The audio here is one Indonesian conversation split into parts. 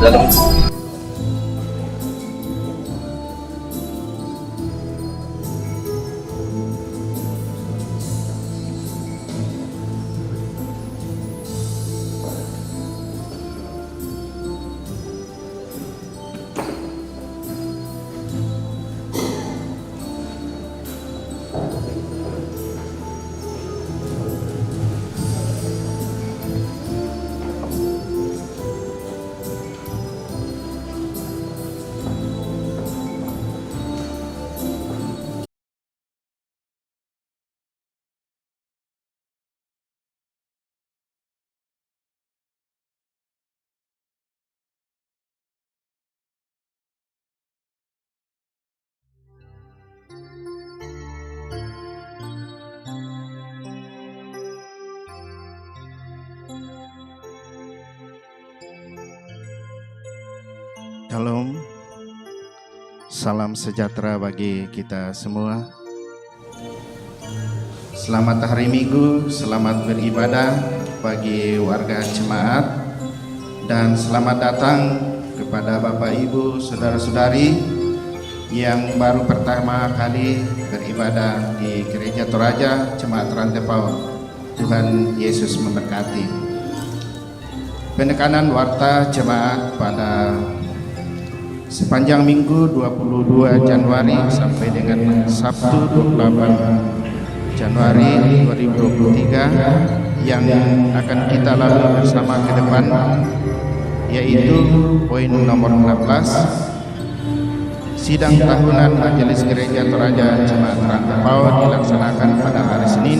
dalam Shalom, salam sejahtera bagi kita semua. Selamat hari Minggu, selamat beribadah bagi warga jemaat, dan selamat datang kepada Bapak Ibu, saudara-saudari yang baru pertama kali beribadah di Gereja Toraja Jemaat Rantepao. Tuhan Yesus memberkati. Penekanan warta jemaat pada sepanjang minggu 22 Januari sampai dengan Sabtu 28 Januari 2023 yang akan kita lalui bersama ke depan, yaitu poin nomor 16. Sidang tahunan Majelis Gereja Toraja Jemaat Rantepao dilaksanakan pada hari Senin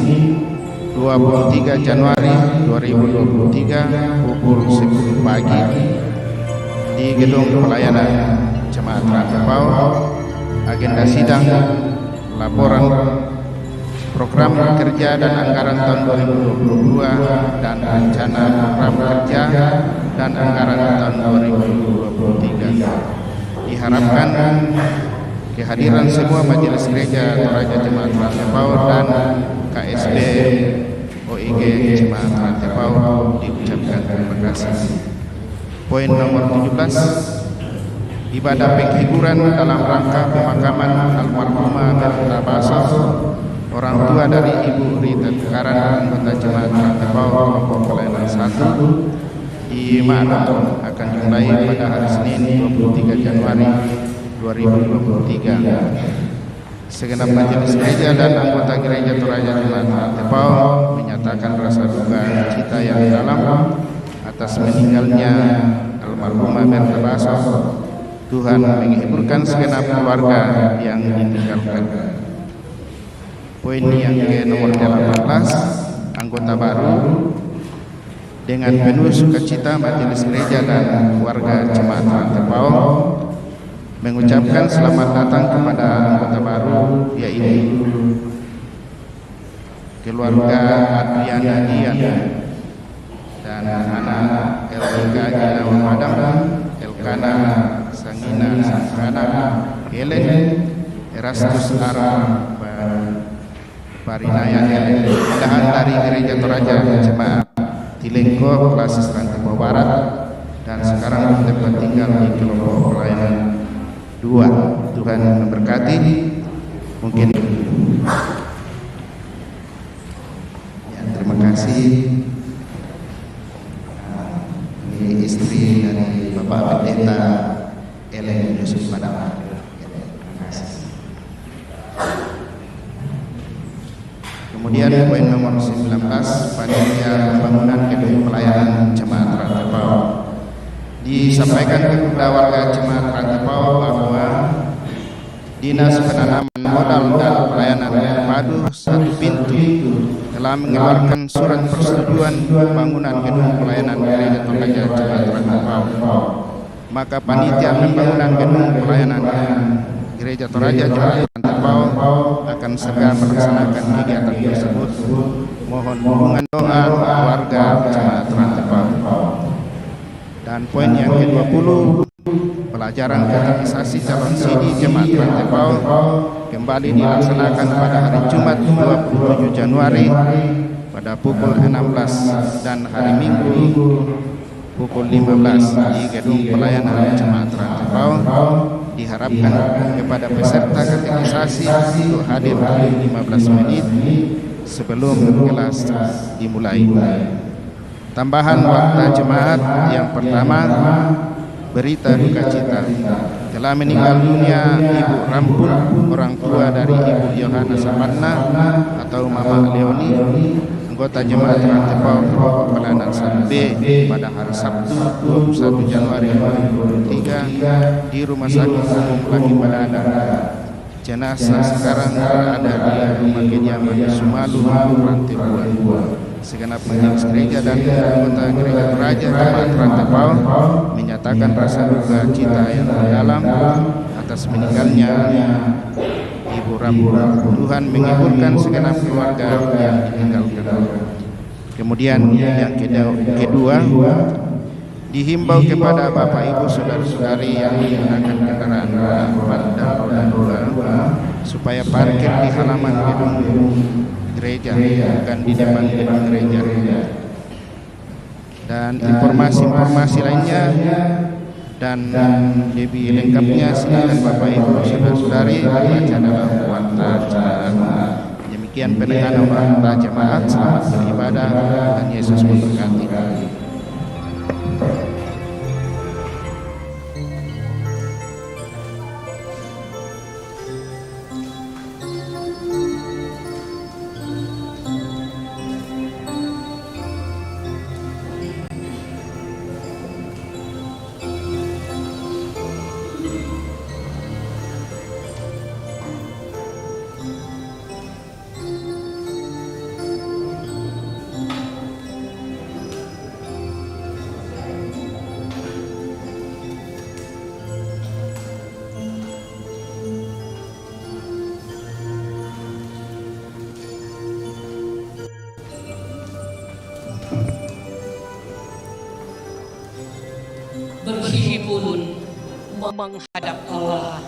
23 Januari 2023 pukul 10 pagi di Gedung Pelayanan Jemaat Rantepao. Agenda sidang, laporan program kerja dan anggaran tahun 2022 dan rencana program kerja dan anggaran tahun 2023. Diharapkan kehadiran semua Majelis Gereja Toraja Jemaat Rantepao dan KSB OIG Jemaat Rantepao diucapkan terima kasih. Poin nomor 17, ibadah penghiburan dalam rangka pemakaman almarhumah Berta Baso, orang tua dari Ibu Rita Tekaran, anggota Jemaat Rantepao kelompok pelayanan 1 di Maanong, akan dimulai pada hari Senin 23 Januari 2023. Segenap majelis gereja dan anggota Gereja Toraja Jemaat Rantepao menyatakan rasa duka cita yang dalam atas meninggalnya almarhumah Berta Baso. Tuhan menghiburkan segenap keluarga yang ditinggalkan. Poin yang ke nomor 18, anggota baru. Dengan penuh sukacita Majelis Gereja dan warga Jemaat Rantepao mengucapkan selamat datang kepada anggota baru, yaitu keluarga Adriana Dian dan anak Elvika Ginawan Madam, Elkana Sangina Sangkana, Helen Erastus Aram, Parinaya Helen, pindahan dari Gereja Toraja Jemaat Tilengko, Klasis Rantepao Barat, dan sekarang tempat tinggal di kelompok pelayanan 2. Tuhan memberkati. Mungkin ya, terima kasih. Ini istri dari Bapak Pendeta Ellen Yusuf Madam. Terima kasih. Kemudian poin nomor 19, panitia pembangunan gedung pelayanan Jemaat Rantepao. Disampaikan kepada warga Jemaat Rantepao bahwa Dinas Penanaman Modal dan Pelayanan Terpadu Satu Pintu telah mengeluarkan surat persetujuan pembangunan gedung pelayanan Gereja Toraja Jemaat Rantepao. Maka panitia pembangunan gedung pelayanan Gereja Toraja Jemaat Rantepao akan segera melaksanakan kegiatan tersebut. Mohon dukungan doa warga Jemaat Rantepao. Dan poin yang ke-20, pelajaran katekisasi calon CD Jemaat Rantepao kembali dilaksanakan pada hari Jumat 27 Januari pada pukul 16 dan hari Minggu pukul 15 di gedung pelayanan jemaat Rantepau. Diharapkan kepada peserta katekisasi untuk hadir 15 menit sebelum kelas dimulai. Tambahan waktu jemaat yang pertama, berita duka cita. Telah meninggal dunia Ibu Rampun, orang tua dari Ibu Yohana Samanna atau Mama Leoni, anggota jemaat Rantepau kelompok pelayanan 1B pada hari Sabtu 21 Januari 2023 di Rumah Sakit Umum Laki Padana. Jenazah sekarang berada di rumah kediaman Sumalu, Rantepau. Segenap majelis gereja dan anggota gereja Raja Jemaat Rantepau menyatakan rasa duka cita yang mendalam atas meninggalnya Ibu Rampun. Tuhan menghiburkan segenap keluarga yang ditinggalkan. Kemudian yang kedua, dihimbau kepada Bapak Ibu saudara-saudari yang menggunakan kendaraan roda 4 dan roda 2 supaya parkir di halaman gedung gereja, bukan di depan gedung gereja. Dan informasi-informasi lainnya dan lebih lengkapnya silakan Bapak Ibu saudara-saudari baca dalam warta jemaat. Demikian penekanan warta jemaat. Selamat beribadah dan Yesus memberkati. Berdiri pun menghadap Allah.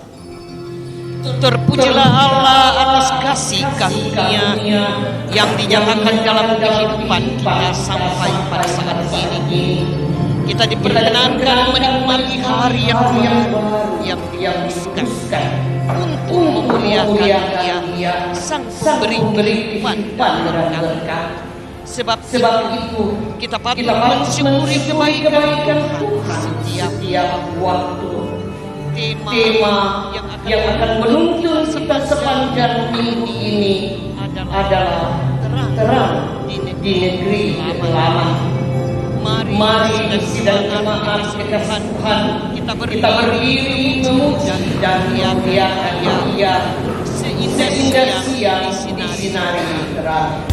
Terpujilah Allah atas kasih karunia yang dinyatakan dalam kehidupan kita sampai pada saat ini. Kita diperkenankan menikmati hari yang baru yang dihabiskan untuk memuliakan Dia, Sang Pemberi kehidupan dan berkat. Sebab itu kita patut mensyukuri kebaikan Tuhan setiap waktu. Tema yang akan menuntun kita sepanjang minggu ini adalah terang di negeri lama. Mari sidang jemaat kekasih Tuhan, kita berdiri memuji dan memuliakan Dia seindah siang disinari terang.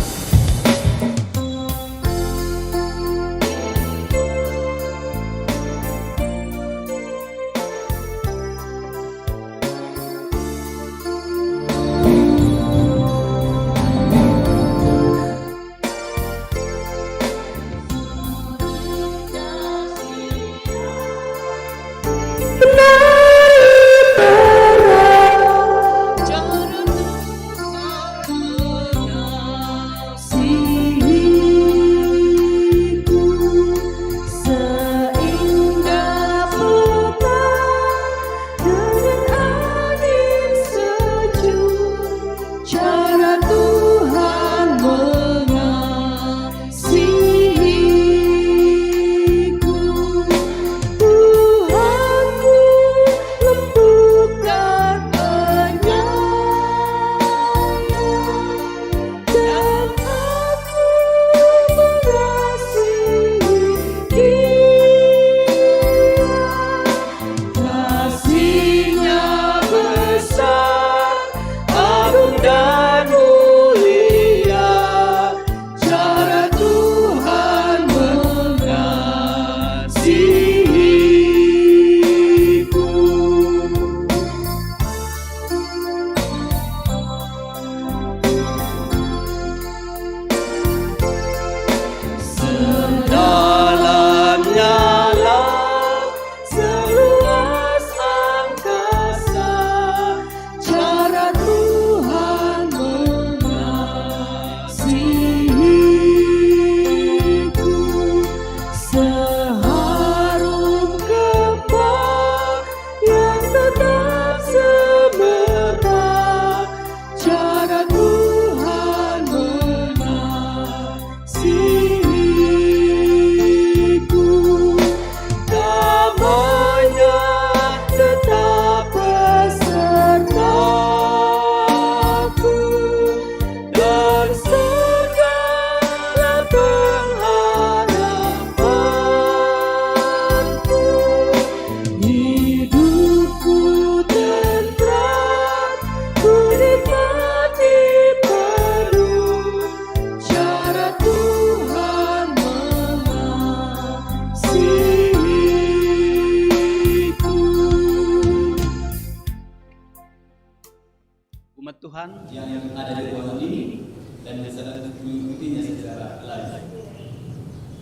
Tuhan yang ada di ruangan ini dan bisa mengikutinya secara live.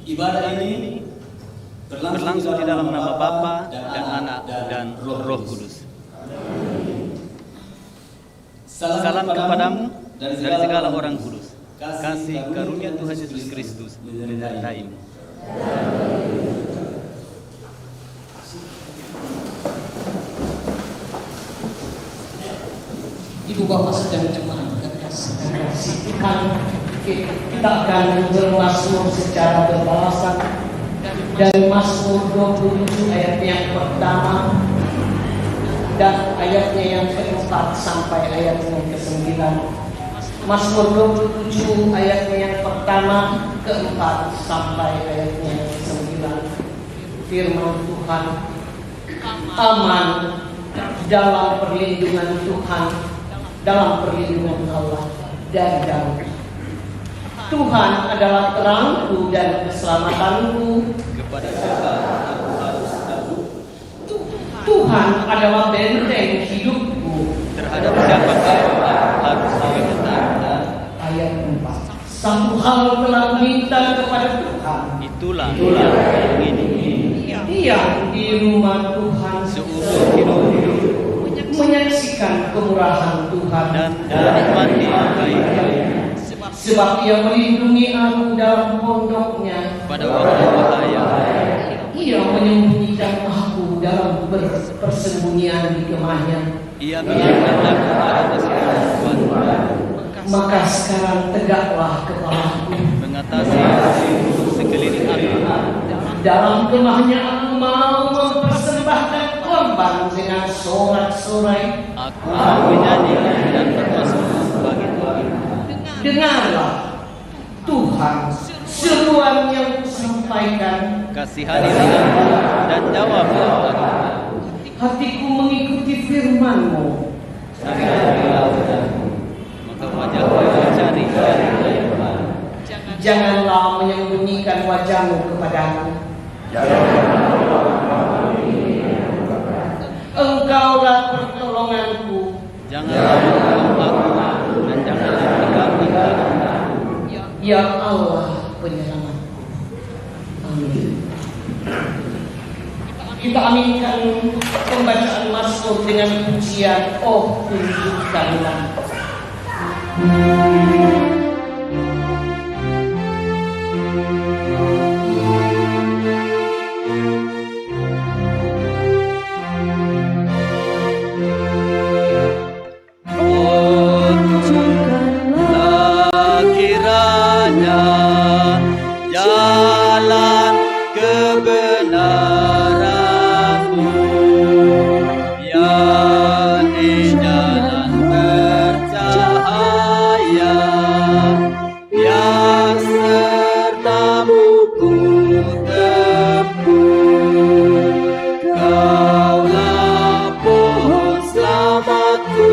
Ibadah ini berlangsung di dalam nama Bapa dan Anak dan Roh Kudus. Salam kepadamu dari segala orang kudus. Kasih karunia Tuhan Yesus Kristus menyertaimu. Ibu Bapak sedang jemaat kasih Tuhan, kita akan bermazmur secara berbalasan dari Mazmur 27 ayat yang pertama dan ayatnya yang keempat sampai ayat yang ke-9. Mazmur 27 ayatnya yang pertama, keempat sampai ayatnya yang ke-9. Firman Tuhan, aman dalam perlindungan Tuhan, dalam perlindungan Allah dari Daud. Tuhan adalah terangku dan keselamatanku. Kepada siapa aku harus takut? Tuhan adalah benteng hidupku. Terhadap siapa aku harus gemetar? Ayat 4. Satu hal telah minta kepada Tuhan. Itulah yang ini. Dia di rumah Tuhan Seumur hidup menyaksikan kemurahan Tuhan dan menikmati baik sebab ia melindungi aku dalam pondoknya. pada waktu bahaya. Ia menyembunyikan aku dalam persembunyian di kemahnya. Ia biarkan aku pada keselamatan Tuhan. Maka sekarang tegaklah kepalaku. Mengatasi sekeliling aku. Dalam kemahnya aku mau mempersembahkan korban dengan sorak-sorai. Aku menyanyi dan bermasmur bagi Tuhan. Dengarlah Tuhan seruan yang kusampaikan. Kasihanilah aku dan jawablah aku. Hatiku mengikuti firman-Mu. Sangkalilah wajahku, maka wajahku mencari dari Tuhan. Janganlah menyembunyikan wajah-Mu kepadaku. Engkaulah pertolonganku. Janganlah menolong aku dan janganlah mengganggu aku. Ya Allah penyelamatku. Amin. Kita aminkan pembacaan Mazmur dengan pujian, oh tunjukkanlah. Jalan kebenaranmu, yakni jalan bercahaya, yang sertamu ku tempuh. Kaulah pohon selamatku,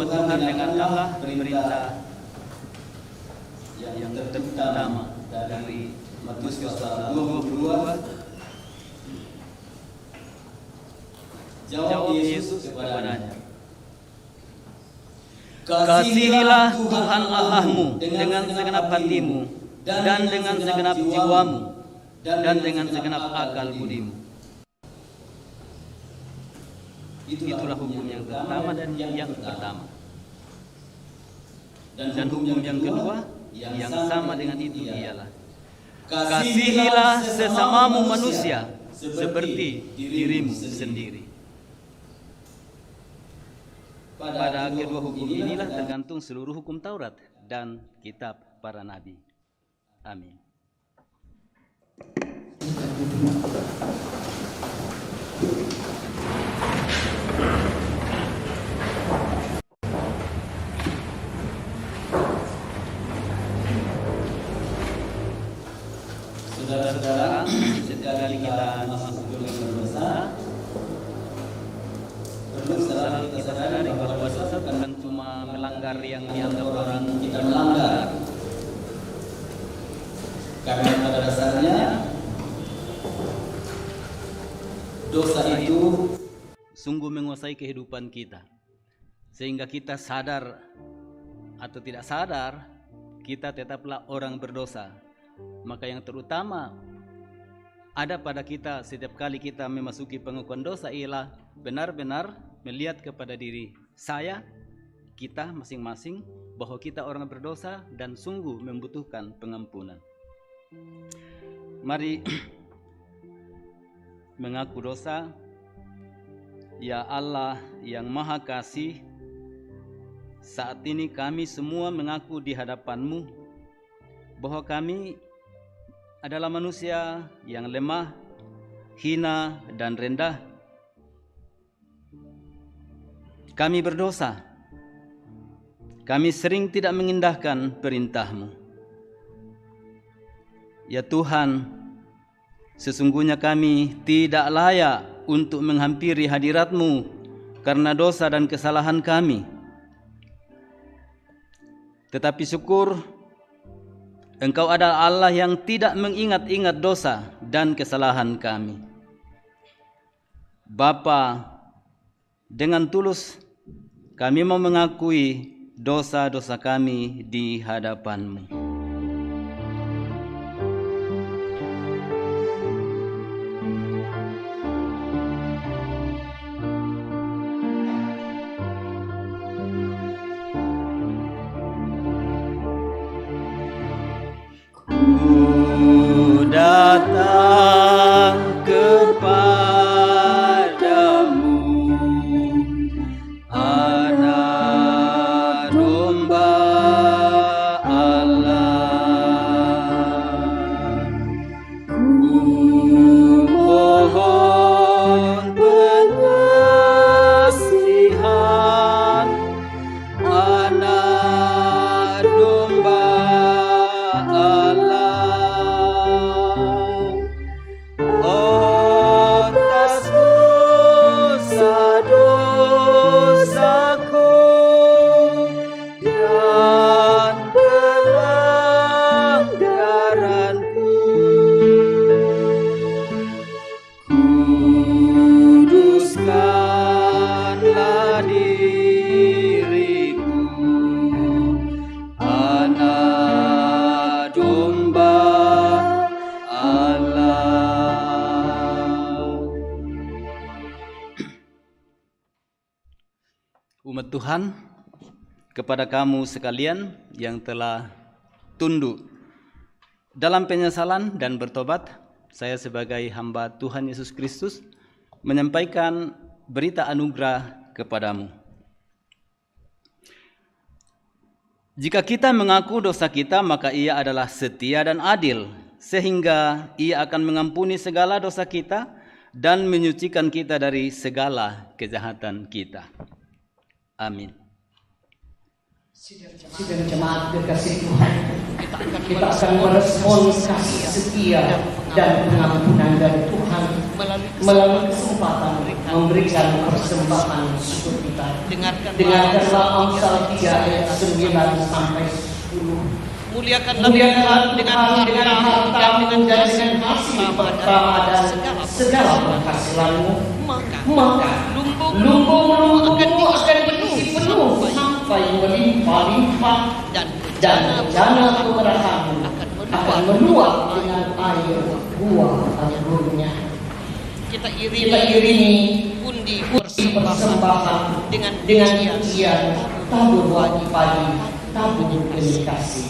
Tuhan dengan Allah perintah yang terutama dari Matius pasal 22. Jawab Yesus kepadanya, kasihilah Tuhan Allahmu dengan segenap hatimu dan dengan segenap jiwamu dan dengan segenap akal budimu. Itulah hukum yang pertama dan yang pertama. Dan hukum yang kedua yang sama dengan itu ialah, kasihilah sesamamu manusia seperti dirimu sendiri. Pada kedua hukum inilah tergantung seluruh hukum Taurat dan kitab para nabi. Amin. melanggar yang dianggap orang kita melanggar. Karena pada dasarnya dosa itu sungguh menguasai kehidupan kita, sehingga kita sadar atau tidak sadar kita tetaplah orang berdosa. Maka yang terutama ada pada kita setiap kali kita memasuki pengakuan dosa ialah benar-benar melihat kepada diri saya, kita masing-masing, bahwa kita orang berdosa dan sungguh membutuhkan pengampunan. Mari mengaku dosa. Ya Allah yang Maha Kasih, saat ini kami semua mengaku di hadapan-Mu bahwa kami adalah manusia yang lemah, hina, dan rendah. Kami berdosa. Kami sering tidak mengindahkan perintah-Mu. Ya Tuhan, sesungguhnya kami tidak layak untuk menghampiri hadirat-Mu karena dosa dan kesalahan kami. Tetapi syukur, Engkau adalah Allah yang tidak mengingat-ingat dosa dan kesalahan kami. Bapa, dengan tulus kami mau mengakui dosa-dosa kami di hadapan-Mu. Datang kepadamu, Anak Domba Allah. Ku mohon pengasihan, Anak Domba Allah. Umat Tuhan, kepada kamu sekalian yang telah tunduk dalam penyesalan dan bertobat, saya sebagai hamba Tuhan Yesus Kristus menyampaikan berita anugerah kepadamu. Jika kita mengaku dosa kita, maka Ia adalah setia dan adil, sehingga Ia akan mengampuni segala dosa kita dan menyucikan kita dari segala kejahatan kita. Amin. Sidang jemaat kekasih Tuhan, kita akan merespon kasih setia dan pengampunan dari Tuhan melalui kesempatan memberikan persembahan syukur kita. Dengarkanlah Amsal 3 ayat 9 sampai 10. Muliakanlah Tuhan dengan harta dan dengan hasil pertama dan segala penghasilanmu, maka lumbung akan diisi penuh sampai melimpah-limpah, dan jana keberkahanmu akan meluap dengan air buah anggurnya. Kita iringi pundi persembahan dengan pujian tabur pagi, tabur benih kasih.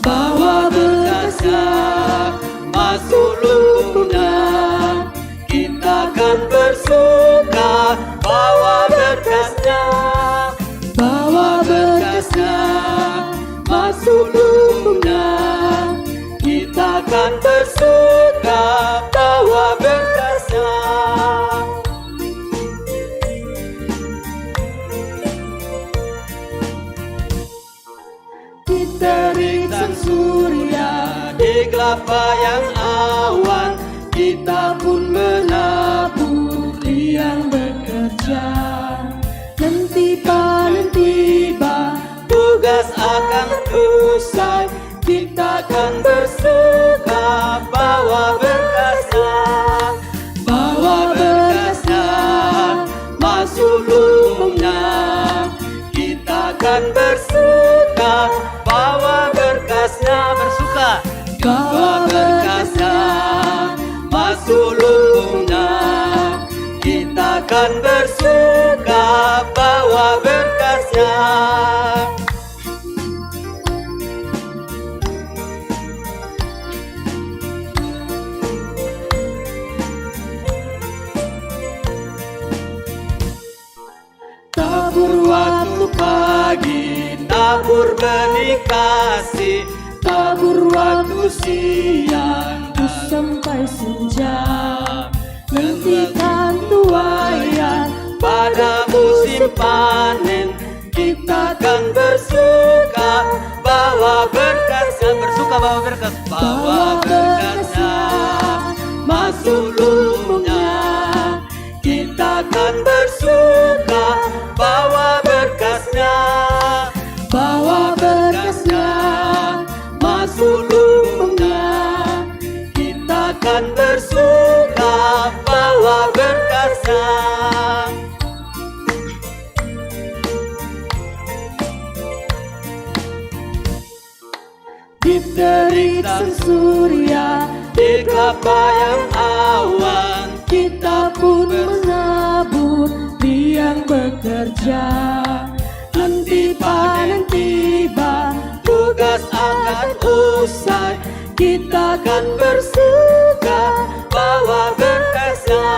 Bawa berkasnya masuk lumbungnya, kita akan bersuka. Bawa berkasnya masuk lumbungnya. akan usai, kita akan bersuka bawa berkasnya, bawa berkasnya masuk lumbungnya. Kita akan bersuka bawa berkasnya, bersuka bawa berkasnya masuk lumbungnya. Kita akan bersuka bawa berkasnya. Tabur waktu pagi, tabur benih kasih, tabur waktu siang sampai senja. Hentikan tuaian pada musim panen. Kita akan bersuka bawa berkasnya, bersuka bawa berkas, bawa berkasnya masuk lumbungnya. Kita akan bersuka bawa berkasnya, bawa berkasnya masuk lumbungnya. Kita akan bersuka bawa berkasnya. Di terik sang surya, di kelapa yang awan, kita pun menabur, biang bekerja. Nanti panen tiba, tugas akan usai. kita Akan bersuka bawa berkasnya,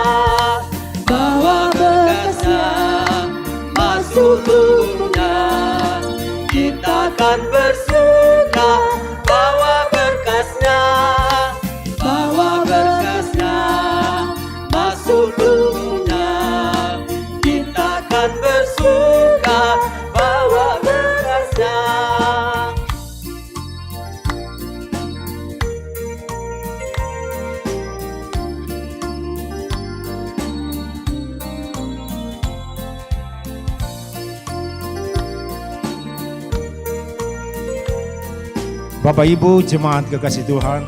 bawa berkasnya masuk lumbungnya. Kita akan bersuka bawa berkasnya, bawa berkasnya masuk lumbungnya. Kita akan bersuka bawa berkasnya. Bapak Ibu jemaat kekasih Tuhan,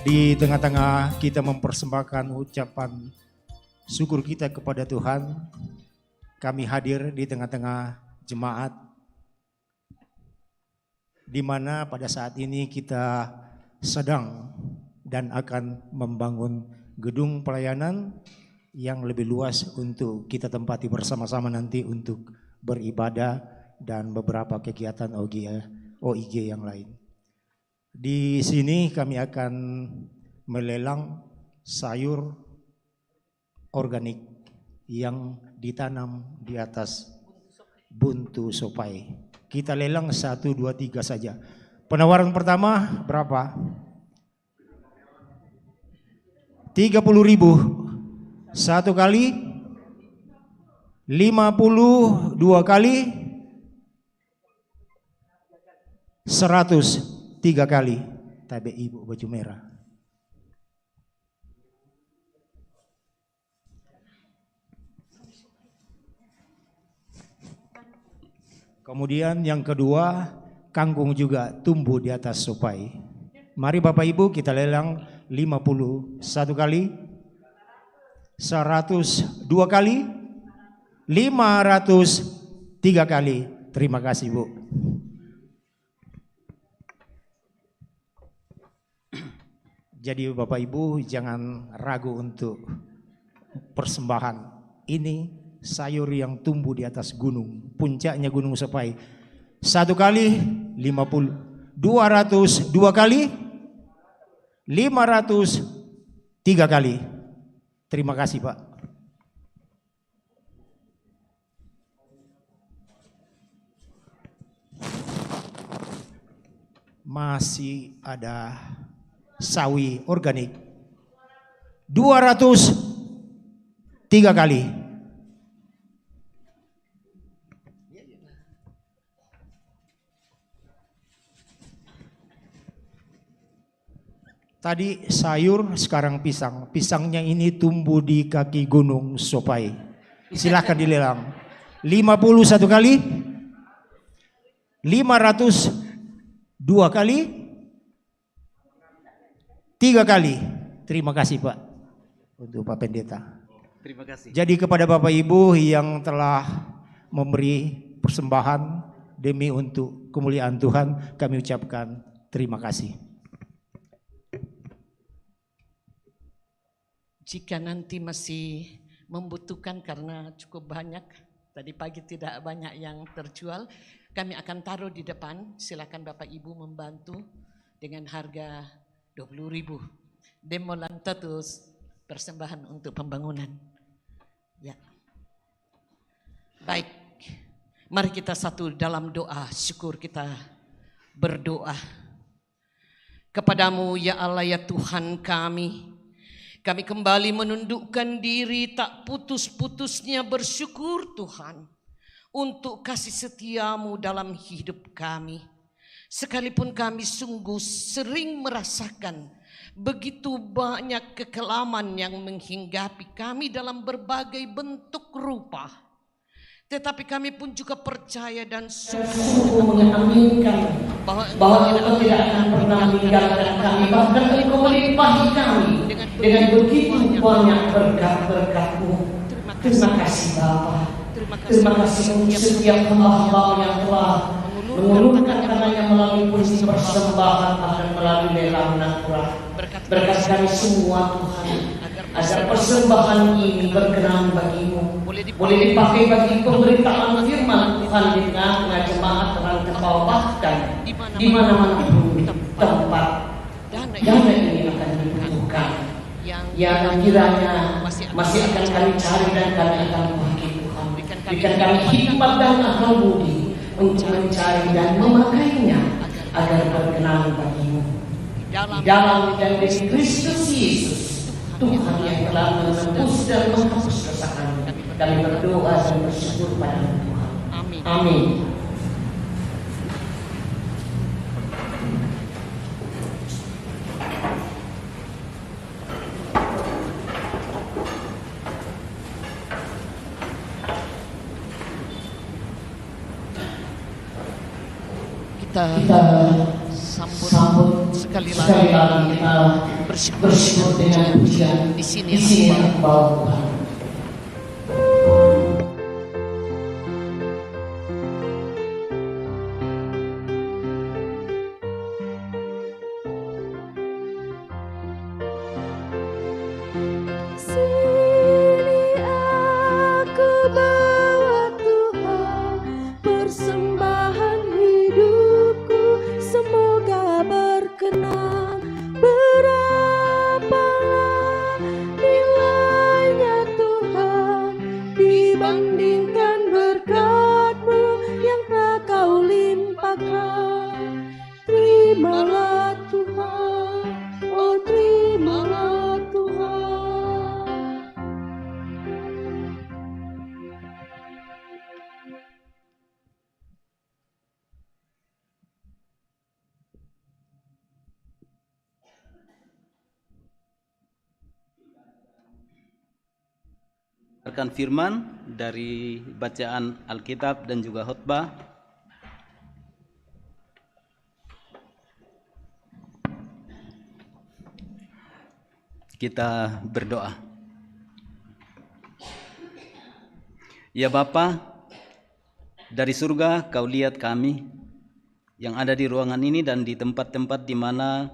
di tengah-tengah kita mempersembahkan ucapan syukur kita kepada Tuhan, kami hadir di tengah-tengah jemaat di mana pada saat ini kita sedang dan akan membangun gedung pelayanan yang lebih luas untuk kita tempati bersama-sama nanti untuk beribadah dan beberapa kegiatan OIG yang lain. Di sini kami akan melelang sayur organik yang ditanam di atas buntu sopai. Kita lelang 1, 2, 3 saja. Penawaran pertama berapa? 30.000. Satu kali, 52 kali, 103 kali. Tabe ibu baju merah. Kemudian yang kedua, kangkung juga tumbuh di atas sopai. Mari Bapak Ibu kita lelang 51 kali, 102 kali, 503 kali. Terima kasih Bu. Jadi Bapak Ibu jangan ragu untuk persembahan. Ini sayur yang tumbuh di atas gunung, puncaknya Gunung Sopai. 1 kali 50, 202 kali, 503 kali. Terima kasih Pak. Masih ada sawi organik 203 kali. Tadi sayur, sekarang pisang. Pisangnya ini tumbuh di kaki Gunung Sopai. Silahkan dilelang. 51 kali, 502 kali? 3 kali. Terima kasih Pak untuk Pak Pendeta. Terima kasih. Jadi kepada Bapak Ibu yang telah memberi persembahan demi untuk kemuliaan Tuhan, kami ucapkan terima kasih. Jika nanti masih membutuhkan karena cukup banyak, tadi pagi tidak banyak yang terjual, kami akan taruh di depan. Silakan Bapak Ibu membantu dengan harga 20.000. Demolantatus persembahan untuk pembangunan. Ya. Baik. Mari kita satu dalam doa syukur, kita berdoa. Kepadamu ya Allah ya Tuhan kami kembali menundukkan diri tak putus-putusnya bersyukur Tuhan untuk kasih setiamu dalam hidup kami. Sekalipun kami sungguh sering merasakan begitu banyak kekelaman yang menghinggapi kami dalam berbagai bentuk rupa, tetapi kami pun juga percaya dan sungguh mengaminkan bahwa Engkau tidak akan pernah meninggalkan kami, bahkan Engkau melimpahi kami dengan begitu banyak berkat-berkat-Mu. Terima kasih Bapa. Terima kasih untuk setiap hamba-hamba yang telah mengulurkan tangannya melalui puisi persembahan bahkan melalui lelang nakurah. Berkat kami semua Tuhan, agar persembahan ini berkenan bagi-Mu, boleh dipakai bagi pemberitaan firman Tuhan di tengah-tengah jemaat Rantepau, bahkan di mana-mana pun tempat dana ini akan dibutuhkan, yang kiranya masih akan kami cari dan kami akan pakai Tuhan. Berikan kami hikmat dan akal budi untuk mencari dan memakainya agar berkenan bagi-Mu. Di dalam dan di Kristus Yesus, Tuhan yang telah menebus dan menghapus dosa kami, kami berdoa dan bersyukur pada Tuhan. Amin. Amin. Kita sambut sekali lagi kita bersyukur dengan pujian di sini yang bawa Tuhan. Sini aku bawa Tuhan persembahan hidupku, semoga berkenan. Berapalah nilainya Tuhan dibandingkan berkat-Mu yang telah Kau limpahkan. Terimalah Tuhan, oh terimalah Tuhan. Dengarkan firman dari bacaan Alkitab dan juga khotbah. Kita berdoa. Ya Bapa, dari surga Kau lihat kami yang ada di ruangan ini dan di tempat-tempat di mana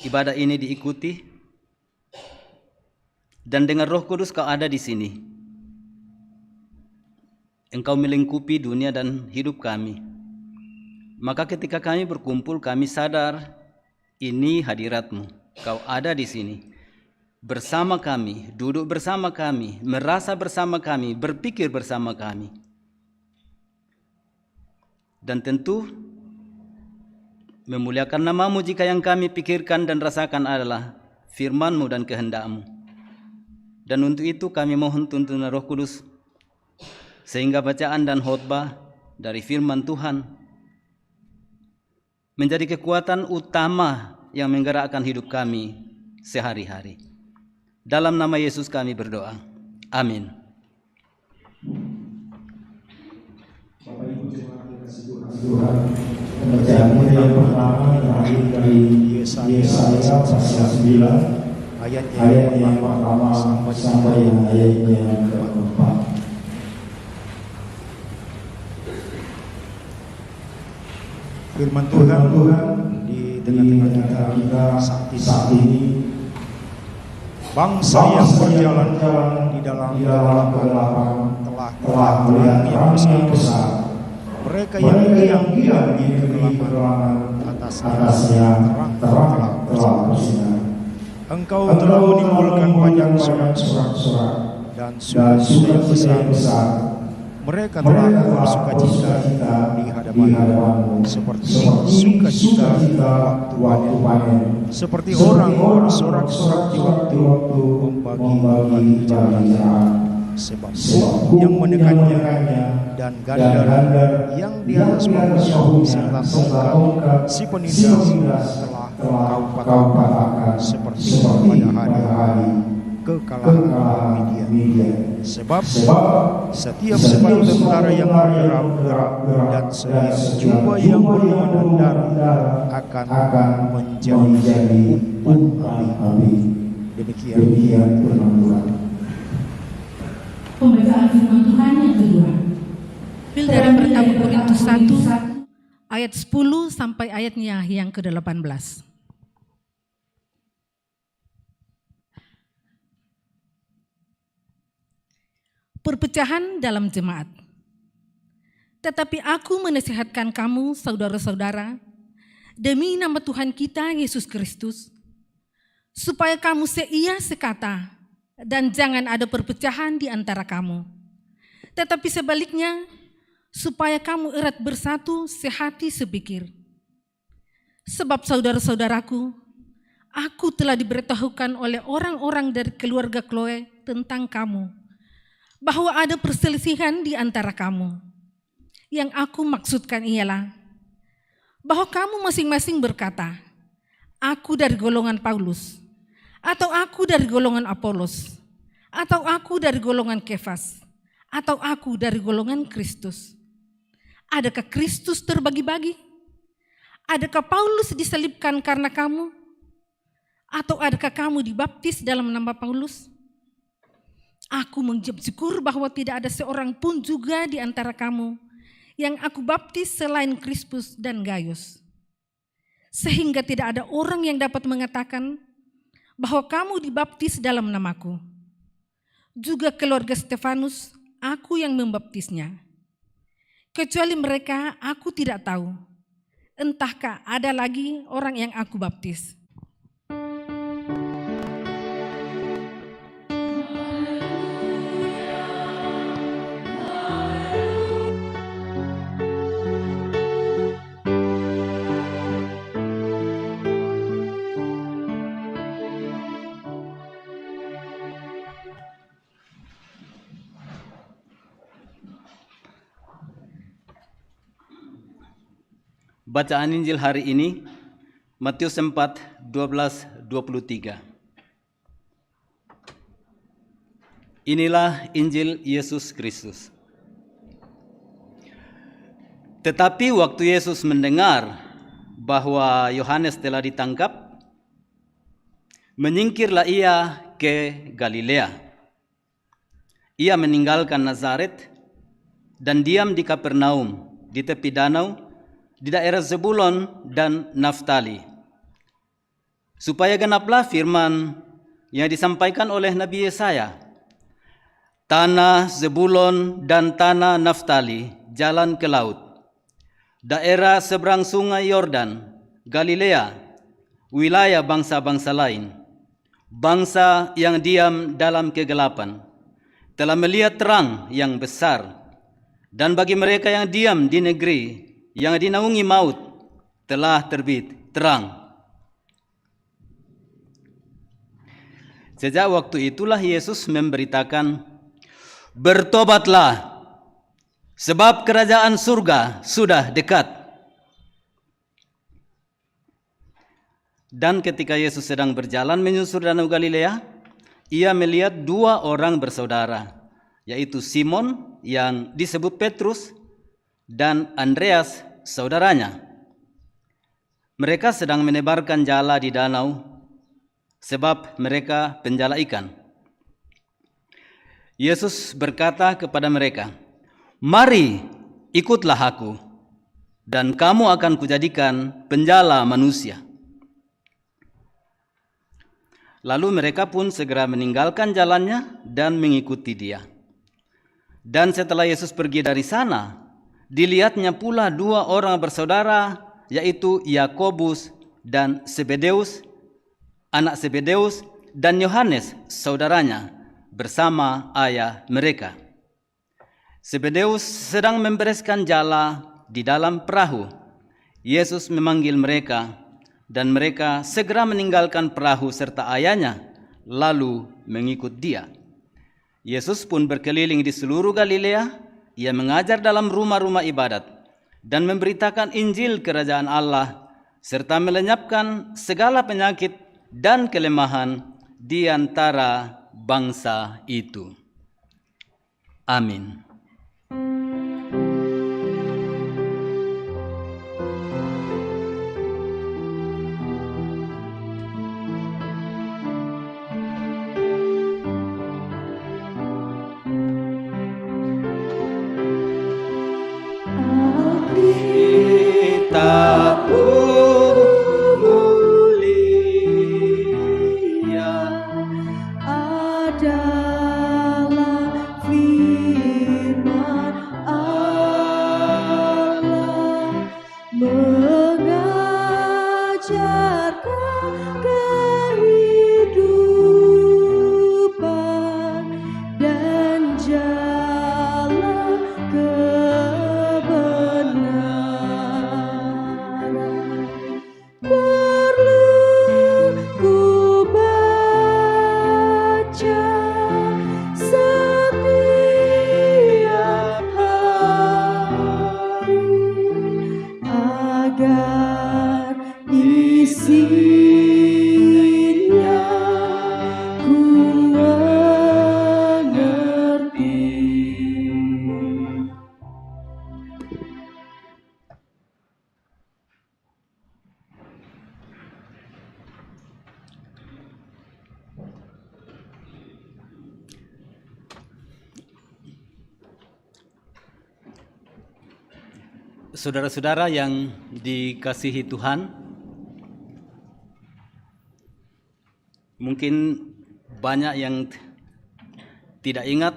ibadah ini diikuti. Dan dengan Roh Kudus Kau ada di sini. Engkau melingkupi dunia dan hidup kami. Maka ketika kami berkumpul, kami sadar ini hadirat-Mu. Kau ada di sini. Bersama kami, duduk bersama kami, merasa bersama kami, berpikir bersama kami. Dan tentu memuliakan nama-Mu jika yang kami pikirkan dan rasakan adalah firman-Mu dan kehendak-Mu. Dan untuk itu kami mohon tuntunan Roh Kudus, sehingga bacaan dan khotbah dari firman Tuhan menjadi kekuatan utama yang menggerakkan hidup kami sehari-hari. Dalam nama Yesus kami berdoa. Amin. Bapak Ibu jemaat yang kasih Tuhan, Tuhan. Pembacaan kita yang pertama terakhir dari Yesaya pasal 9 ayat yang pertama sampai ayat yang keempat. Firman Tuhan di tengah-tengah kita saat ini, bangsa yang berjalan di dalam kegelapan telah melihat yang besar. Mereka yang diam di negeri kegelapan atasnya terang telah bersinar. Engkau telah menimbulkan banyak sorak-sorak dan surat besar. Mereka telah bersukacita di hadapanmu seperti sukacita waktu panen, seperti orang bersorak-sorak di waktu membagi jalan, sebab yang menekannya dan gandar yang di atas bahunya serta tongkat si penindas telah kau patahkan seperti pada hari kekalahan Midian. Sebab setiap sepatu tentara yang bergerak dan setiap jubah yang berlumuran darah akan menjadi umpan api. Demikian firman Tuhan. Pembacaan firman Tuhan yang kedua. Dari pertama Korintus 1 ayat 10 sampai ayatnya yang ke-18. Perpecahan dalam jemaat. Tetapi aku menasihatkan kamu, saudara-saudara, demi nama Tuhan kita Yesus Kristus, supaya kamu seia sekata dan jangan ada perpecahan di antara kamu. Tetapi sebaliknya, supaya kamu erat bersatu, sehati, sepikir. Sebab saudara-saudaraku, aku telah diberitahukan oleh orang-orang dari keluarga Chloe tentang kamu, bahwa ada perselisihan di antara kamu. Yang aku maksudkan ialah bahwa kamu masing-masing berkata, aku dari golongan Paulus, atau aku dari golongan Apolos, atau aku dari golongan Kefas, atau aku dari golongan Kristus. Adakah Kristus terbagi-bagi? Adakah Paulus disalibkan karena kamu? Atau adakah kamu dibaptis dalam nama Paulus? Aku mengucap syukur bahwa tidak ada seorang pun juga di antara kamu yang aku baptis selain Krispus dan Gaius. Sehingga tidak ada orang yang dapat mengatakan bahwa kamu dibaptis dalam namaku. Juga keluarga Stefanus, aku yang membaptisnya. Kecuali mereka, aku tidak tahu. Entahkah ada lagi orang yang aku baptis. Bacaan Injil hari ini, Matius 4, 12-23. Inilah Injil Yesus Kristus. Tetapi waktu Yesus mendengar bahwa Yohanes telah ditangkap, menyingkirlah ia ke Galilea. Ia meninggalkan Nazaret dan diam di Kapernaum, di tepi danau, di daerah Zebulon dan Naftali, supaya genaplah firman yang disampaikan oleh Nabi Yesaya. Tanah Zebulon dan tanah Naftali, jalan ke laut, daerah seberang sungai Yordan, Galilea, wilayah bangsa-bangsa lain, bangsa yang diam dalam kegelapan, telah melihat terang yang besar, dan bagi mereka yang diam di negeri yang dinaungi maut, telah terbit terang. Sejak waktu itulah Yesus memberitakan, bertobatlah, sebab kerajaan surga sudah dekat. Dan ketika Yesus sedang berjalan menyusur danau Galilea, ia melihat dua orang bersaudara, yaitu Simon yang disebut Petrus dan Andreas saudaranya. Mereka sedang menebarkan jala di danau, sebab mereka penjala ikan. Yesus berkata kepada mereka, "Mari, ikutlah aku, dan kamu akan kujadikan penjala manusia." Lalu mereka pun segera meninggalkan jalannya dan mengikuti dia. Dan setelah Yesus pergi dari sana, dilihatnya pula 2 orang bersaudara, yaitu Yakobus dan Zebedeus, anak Zebedeus, dan Yohanes, saudaranya, bersama ayah mereka. Zebedeus sedang membereskan jala di dalam perahu. Yesus memanggil mereka, dan mereka segera meninggalkan perahu serta ayahnya, lalu mengikut dia. Yesus pun berkeliling di seluruh Galilea. Ia mengajar dalam rumah-rumah ibadat dan memberitakan Injil Kerajaan Allah, serta melenyapkan segala penyakit dan kelemahan di antara bangsa itu. Amin. Saudara-saudara yang dikasihi Tuhan, mungkin banyak yang tidak ingat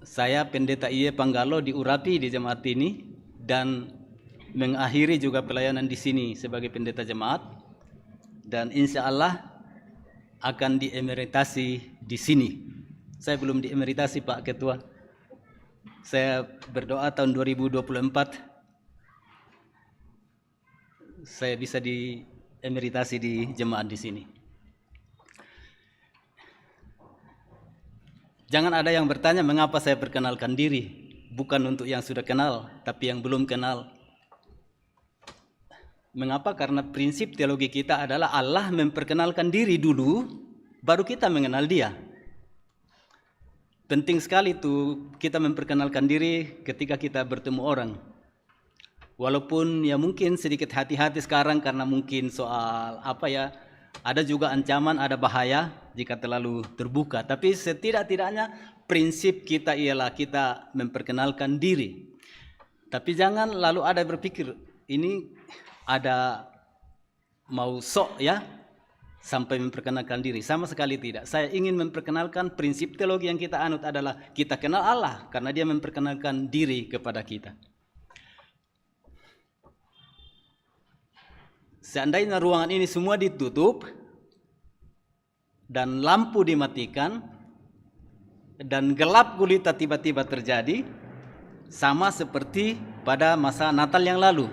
saya Pendeta Iye Panggalo diurapi di jemaat ini dan mengakhiri juga pelayanan di sini sebagai pendeta jemaat, dan insya Allah akan diemeritasi di sini. Saya belum diemeritasi Pak Ketua. Saya berdoa tahun 2024 saya bisa diemeritasi di jemaat di sini. Jangan ada yang bertanya mengapa saya perkenalkan diri, bukan untuk yang sudah kenal, tapi yang belum kenal. Mengapa? Karena prinsip teologi kita adalah Allah memperkenalkan diri dulu, baru kita mengenal Dia. Penting sekali tuh kita memperkenalkan diri ketika kita bertemu orang. Walaupun ya mungkin sedikit hati-hati sekarang karena mungkin soal ada juga ancaman, ada bahaya jika terlalu terbuka. Tapi setidak-tidaknya prinsip kita ialah kita memperkenalkan diri. Tapi jangan lalu ada berpikir ini ada mau sok ya sampai memperkenalkan diri. Sama sekali tidak. Saya ingin memperkenalkan prinsip teologi yang kita anut adalah kita kenal Allah karena Dia memperkenalkan diri kepada kita. Seandainya ruangan ini semua ditutup dan lampu dimatikan dan gelap gulita tiba-tiba terjadi, sama seperti pada masa Natal yang lalu.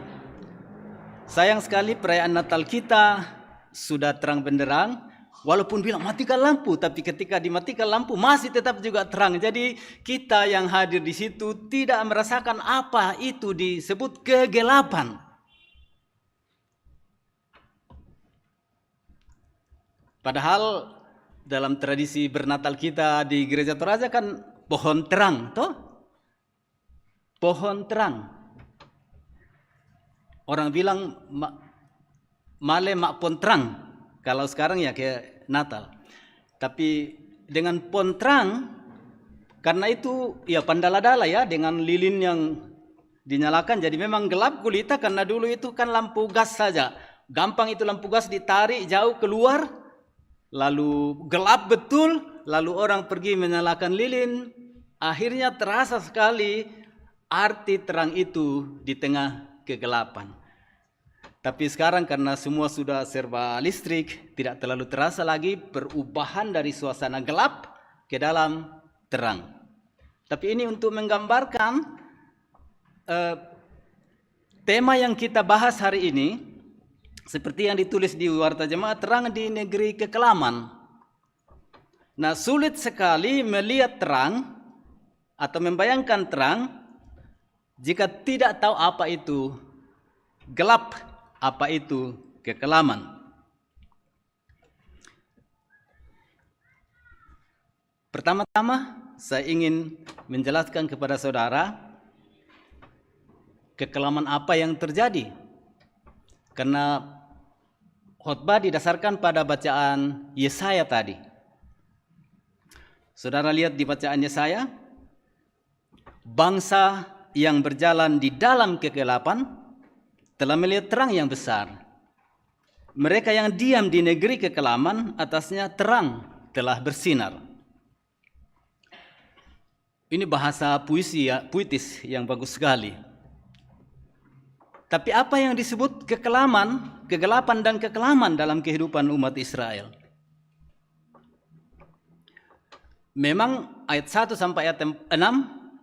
Sayang sekali perayaan Natal kita sudah terang benderang, walaupun bilang matikan lampu, tapi ketika dimatikan lampu masih tetap juga terang. Jadi kita yang hadir di situ tidak merasakan apa itu disebut kegelapan. Padahal dalam tradisi bernatal kita di Gereja Toraja kan pohon terang, toh? Pohon terang. Orang bilang male mak pon terang. Kalau sekarang ya kayak Natal. Tapi dengan pon terang, karena itu ya pandala-dala ya dengan lilin yang dinyalakan. Jadi memang gelap gulita karena dulu itu kan lampu gas saja. Gampang itu lampu gas ditarik jauh keluar. Lalu gelap betul. Lalu orang pergi menyalakan lilin. Akhirnya terasa sekali arti terang itu di tengah kegelapan. Tapi sekarang karena semua sudah serba listrik, tidak terlalu terasa lagi perubahan dari suasana gelap ke dalam terang. Tapi ini untuk menggambarkan tema yang kita bahas hari ini, seperti yang ditulis di Warta Jemaat, terang di negeri kekelaman. Nah, sulit sekali melihat terang atau membayangkan terang jika tidak tahu apa itu gelap, apa itu kekelaman. Pertama-tama saya ingin menjelaskan kepada saudara kekelaman apa yang terjadi. Karena khotbah didasarkan pada bacaan Yesaya tadi. Saudara lihat di bacaan Yesaya, bangsa yang berjalan di dalam kegelapan telah melihat terang yang besar. Mereka yang diam di negeri kekelaman, atasnya terang telah bersinar. Ini bahasa puisi ya, puitis yang bagus sekali. Tapi apa yang disebut kekelaman, kegelapan dan kekelaman dalam kehidupan umat Israel? Memang ayat 1 sampai ayat 6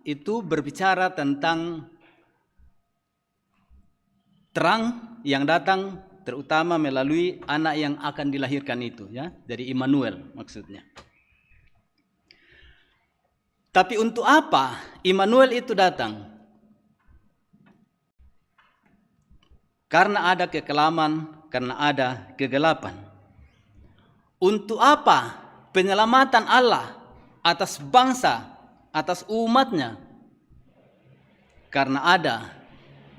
itu berbicara tentang terang yang datang terutama melalui anak yang akan dilahirkan itu, ya, dari Immanuel maksudnya. Tapi untuk apa Immanuel itu datang? Karena ada kekelaman, karena ada kegelapan. Untuk apa penyelamatan Allah atas bangsa, atas umatnya? Karena ada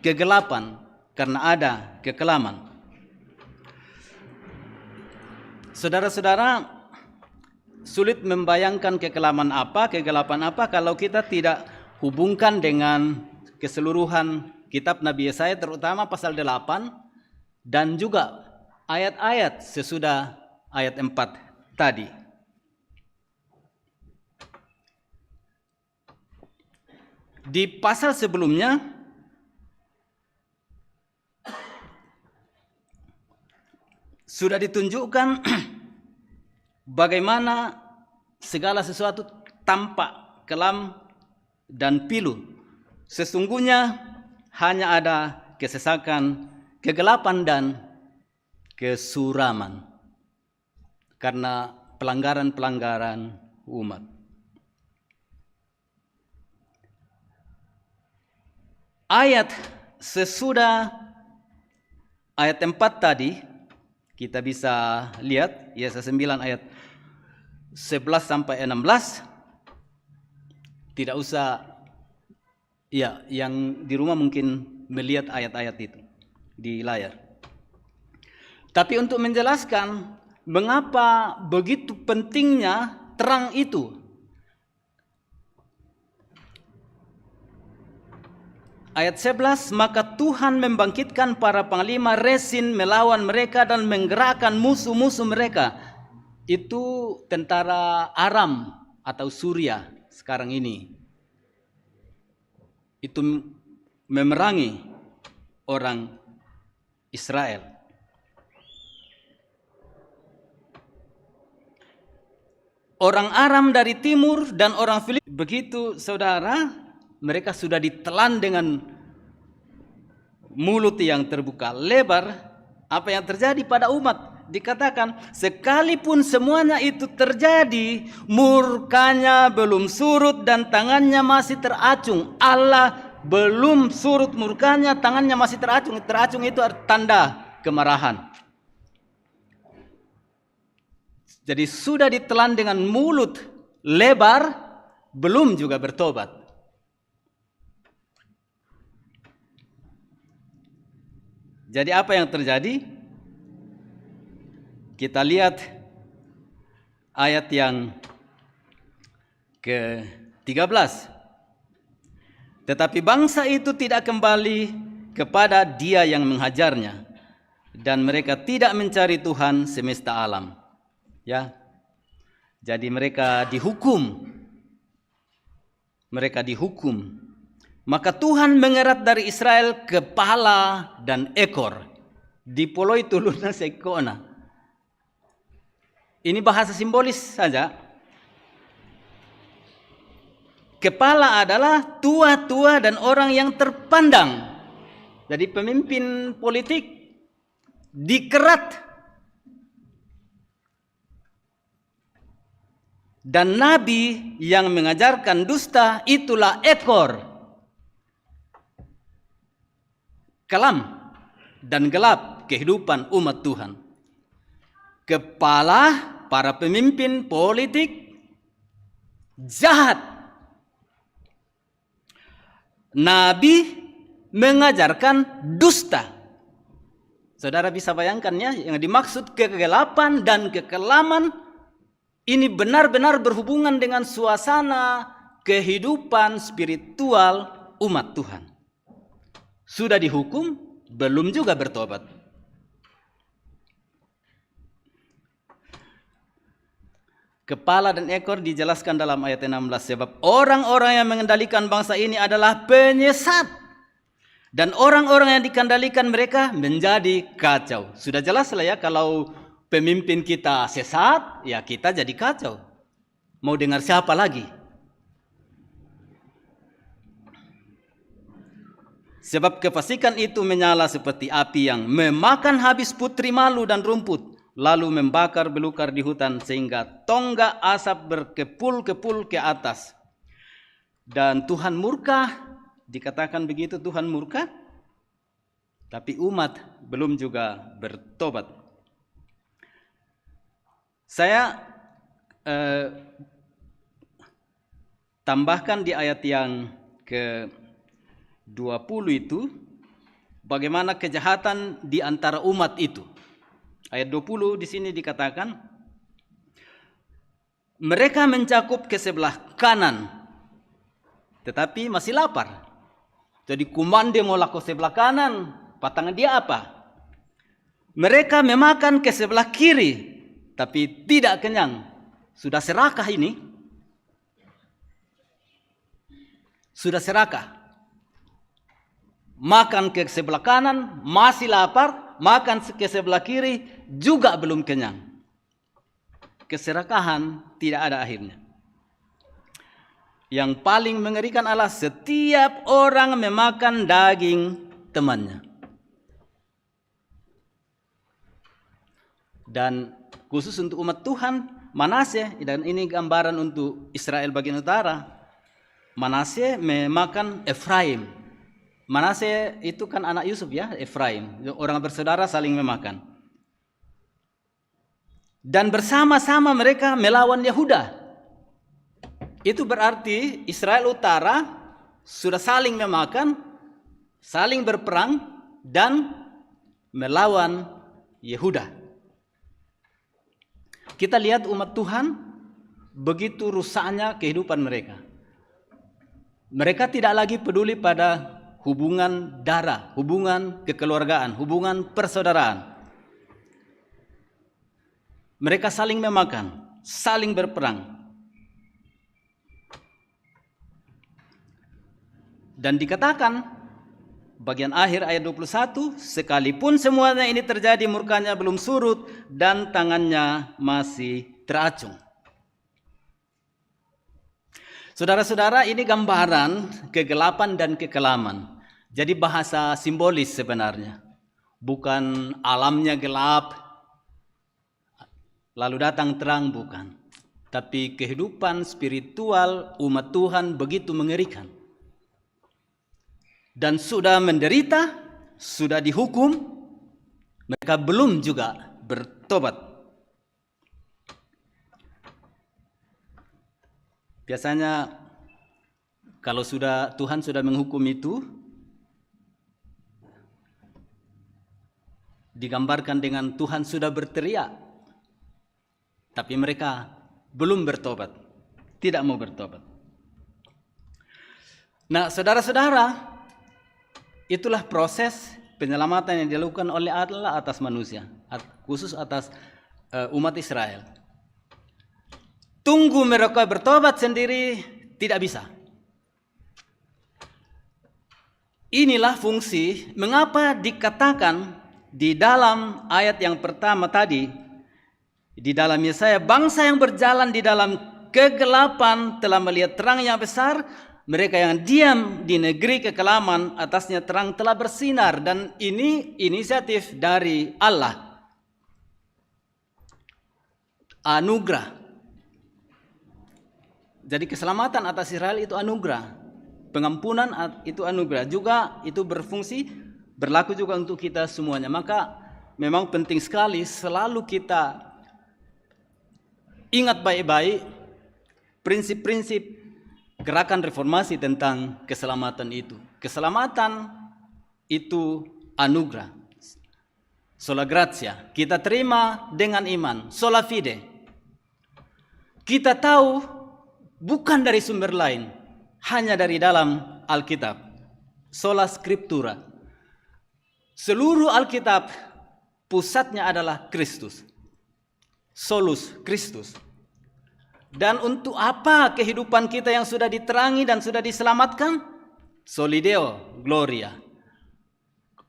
kegelapan, karena ada kekelaman. Saudara-saudara, sulit membayangkan kegelapan apa kalau kita tidak hubungkan dengan keseluruhan kitab Nabi Yesaya, terutama pasal 8 dan juga ayat-ayat sesudah ayat 4 tadi. Di pasal sebelumnya sudah ditunjukkan bagaimana segala sesuatu tampak kelam dan pilu. Sesungguhnya hanya ada kesesakan, kegelapan dan kesuraman karena pelanggaran-pelanggaran umat. Ayat sesudah ayat 4 tadi kita bisa lihat Yesaya 9 ayat 11 sampai 16. Tidak usah ya, yang di rumah mungkin melihat ayat-ayat itu di layar. Tapi untuk menjelaskan mengapa begitu pentingnya terang itu. Ayat 11, maka Tuhan membangkitkan para panglima Resin melawan mereka dan menggerakkan musuh-musuh mereka. Itu tentara Aram atau Suria sekarang ini. Itu memerangi orang Israel. Orang Aram dari timur dan orang Filistin. Begitu saudara, mereka sudah ditelan dengan mulut yang terbuka lebar. Apa yang terjadi pada umat? Dikatakan sekalipun semuanya itu terjadi, murkanya belum surut dan tangannya masih teracung. Allah belum surut murkanya, tangannya masih teracung. Teracung itu tanda kemarahan. Jadi sudah ditelan dengan mulut lebar, belum juga bertobat. Jadi apa yang terjadi? Kita lihat ayat yang ke-13. Tetapi bangsa itu tidak kembali kepada Dia yang menghajarnya, dan mereka tidak mencari Tuhan semesta alam. Ya. Jadi mereka dihukum. Mereka dihukum. Maka Tuhan mengerat dari Israel kepala dan ekor. Dipoloi tuluna sekona. Ini bahasa simbolis saja. Kepala adalah tua-tua dan orang yang terpandang. Jadi pemimpin politik dikerat. Dan nabi yang mengajarkan dusta itulah ekor. Kelam dan gelap kehidupan umat Tuhan. Kepala para pemimpin politik jahat. Nabi mengajarkan dusta. Saudara bisa bayangkan ya, yang dimaksud kegelapan dan kekelaman ini benar-benar berhubungan dengan suasana kehidupan spiritual umat Tuhan. Sudah dihukum, belum juga bertobat. Kepala dan ekor dijelaskan dalam ayat 16. Sebab orang-orang yang mengendalikan bangsa ini adalah penyesat. Dan orang-orang yang dikendalikan mereka menjadi kacau. Sudah jelas lah ya, kalau pemimpin kita sesat, ya kita jadi kacau. Mau dengar siapa lagi? Sebab kefasikan itu menyala seperti api yang memakan habis putri malu dan rumput, lalu membakar belukar di hutan sehingga tonggak asap berkepul-kepul ke atas. Dan Tuhan murka, dikatakan begitu, Tuhan murka, tapi umat belum juga bertobat. Saya tambahkan di ayat yang ke-20 itu bagaimana kejahatan di antara umat itu. Ayat 20 di sini dikatakan mereka mencakup ke sebelah kanan tetapi masih lapar. Jadi kumande mau laku sebelah kanan, patangan dia apa? Mereka memakan ke sebelah kiri tapi tidak kenyang. Sudah serakah ini? Sudah serakah. Makan ke sebelah kanan, masih lapar. Makan ke sebelah kiri, juga belum kenyang. Keserakahan tidak ada akhirnya. Yang paling mengerikan adalah setiap orang memakan daging temannya. Dan khusus untuk umat Tuhan, Manasye, dan ini gambaran untuk Israel bagian utara. Manasye memakan Efraim. Manasye itu kan anak Yusuf ya, Efraim. Orang bersaudara saling memakan. Dan bersama-sama mereka melawan Yehuda. Itu berarti Israel utara sudah saling memakan, saling berperang, dan melawan Yehuda. Kita lihat umat Tuhan begitu rusaknya kehidupan mereka. Mereka tidak lagi peduli pada hubungan darah, hubungan kekeluargaan, hubungan persaudaraan. Mereka saling memakan, saling berperang. Dan dikatakan bagian akhir ayat 21, sekalipun semuanya ini terjadi, murkanya belum surut dan tangannya masih teracung. Saudara-saudara, ini gambaran kegelapan dan kekelaman. Jadi bahasa simbolis sebenarnya. Bukan alamnya gelap, lalu datang terang, bukan. Tapi kehidupan spiritual umat Tuhan begitu mengerikan. Dan sudah menderita, sudah dihukum, mereka belum juga bertobat. Biasanya kalau Tuhan sudah menghukum itu, digambarkan dengan Tuhan sudah berteriak, tapi mereka belum bertobat, tidak mau bertobat. Nah, saudara-saudara, itulah proses penyelamatan yang dilakukan oleh Allah atas manusia, khusus atas umat Israel. Tunggu mereka bertobat sendiri tidak bisa. Inilah fungsi mengapa dikatakan di dalam ayat yang pertama tadi, di dalam Yesaya, bangsa yang berjalan di dalam kegelapan telah melihat terang yang besar, mereka yang diam di negeri kekelaman atasnya terang telah bersinar. Dan ini inisiatif dari Allah, anugerah. Jadi keselamatan atas Israel itu anugerah, pengampunan itu anugerah, juga itu berlaku juga untuk kita semuanya. Maka memang penting sekali selalu kita ingat baik-baik prinsip-prinsip gerakan reformasi tentang keselamatan itu. Keselamatan itu anugerah, sola gratia, kita terima dengan iman, sola fide. Kita tahu bukan dari sumber lain, hanya dari dalam Alkitab, sola scriptura. Seluruh Alkitab pusatnya adalah Kristus, solus Kristus. Dan untuk apa kehidupan kita yang sudah diterangi dan sudah diselamatkan? Solideo gloria,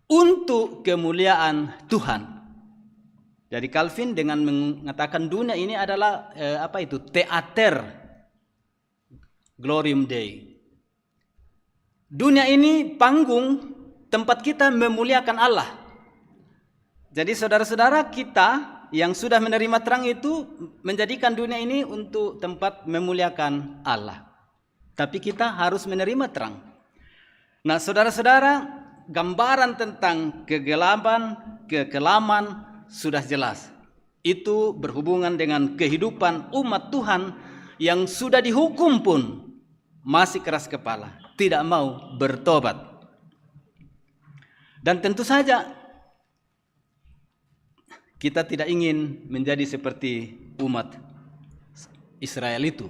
untuk kemuliaan Tuhan. Jadi Calvin dengan mengatakan dunia ini adalah theater glorium Dei. Dunia ini panggung tempat kita memuliakan Allah. Jadi saudara-saudara kita yang sudah menerima terang itu menjadikan dunia ini untuk tempat memuliakan Allah. Tapi kita harus menerima terang. Nah, saudara-saudara, gambaran tentang kekelaman sudah jelas. Itu berhubungan dengan kehidupan umat Tuhan yang sudah dihukum pun masih keras kepala, tidak mau bertobat. Dan tentu saja kita tidak ingin menjadi seperti umat Israel itu,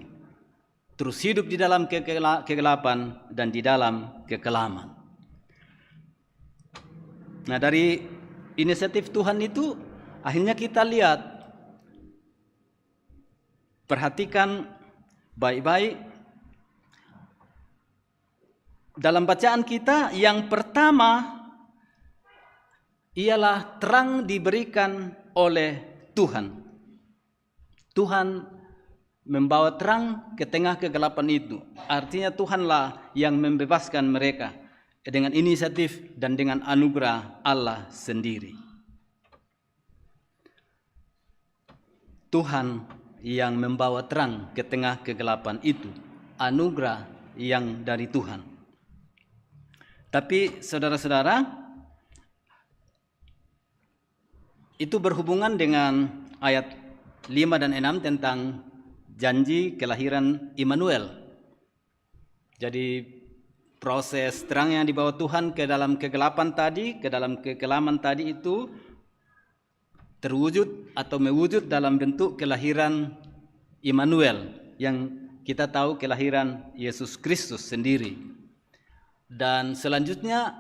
terus hidup di dalam kegelapan dan di dalam kekelaman. Nah, dari inisiatif Tuhan itu akhirnya kita lihat, perhatikan baik-baik dalam bacaan kita. Yang pertama ialah terang diberikan oleh Tuhan. Tuhan membawa terang ke tengah kegelapan itu. Artinya Tuhanlah yang membebaskan mereka dengan inisiatif dan dengan anugerah Allah sendiri. Tuhan yang membawa terang ke tengah kegelapan itu, anugerah yang dari Tuhan. Tapi saudara-saudara, itu berhubungan dengan ayat 5 dan 6 tentang janji kelahiran Immanuel. Jadi proses terang yang dibawa Tuhan ke dalam kegelapan tadi, ke dalam kekelaman tadi itu terwujud atau mewujud dalam bentuk kelahiran Immanuel, yang kita tahu kelahiran Yesus Kristus sendiri. Dan selanjutnya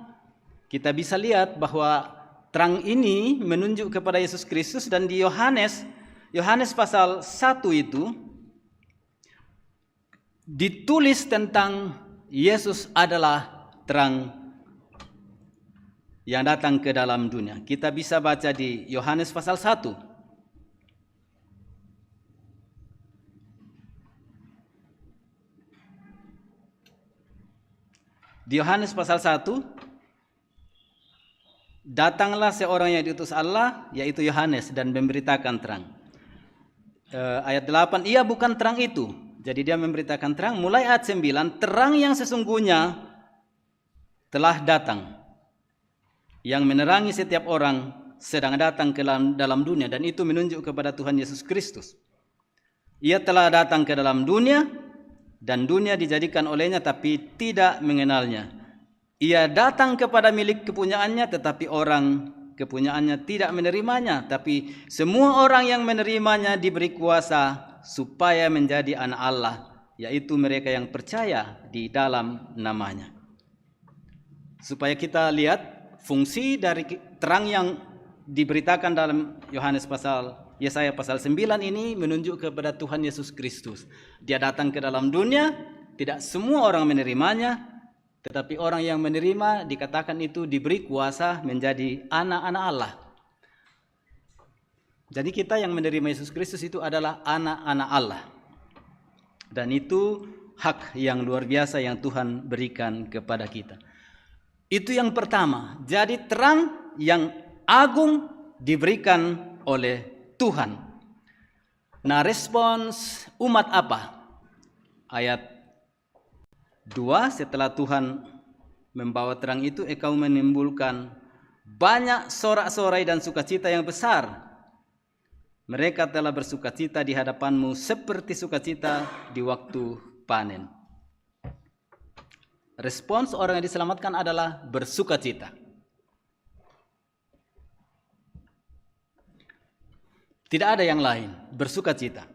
kita bisa lihat bahwa terang ini menunjuk kepada Yesus Kristus, dan di Yohanes pasal 1 itu ditulis tentang Yesus adalah terang yang datang ke dalam dunia. Kita bisa baca di Yohanes pasal 1. Di Yohanes pasal 1, datanglah seorang yang diutus Allah, yaitu Yohanes, dan memberitakan terang. Ayat 8, ia bukan terang itu. Jadi dia memberitakan terang. Mulai ayat 9, terang yang sesungguhnya telah datang, yang menerangi setiap orang sedang datang ke dalam dunia. Dan itu menunjuk kepada Tuhan Yesus Kristus. Ia telah datang ke dalam dunia, dan dunia dijadikan olehnya tapi tidak mengenalnya. Ia datang kepada milik kepunyaannya, tetapi orang kepunyaannya tidak menerimanya, tapi semua orang yang menerimanya diberi kuasa supaya menjadi anak Allah, yaitu mereka yang percaya di dalam namanya. Supaya kita lihat fungsi dari terang yang diberitakan dalam Yesaya pasal 9 ini menunjuk kepada Tuhan Yesus Kristus. Dia datang ke dalam dunia, tidak semua orang menerimanya, tetapi orang yang menerima dikatakan itu diberi kuasa menjadi anak-anak Allah. Jadi kita yang menerima Yesus Kristus itu adalah anak-anak Allah. Dan itu hak yang luar biasa yang Tuhan berikan kepada kita. Itu yang pertama. Jadi terang yang agung diberikan oleh Tuhan. Nah, respons umat apa? Ayat 2, setelah Tuhan membawa terang itu, engkau menimbulkan banyak sorak-sorai dan sukacita yang besar. Mereka telah bersukacita di hadapanmu seperti sukacita di waktu panen. Respons orang yang diselamatkan adalah bersukacita. Tidak ada yang lain, bersukacita.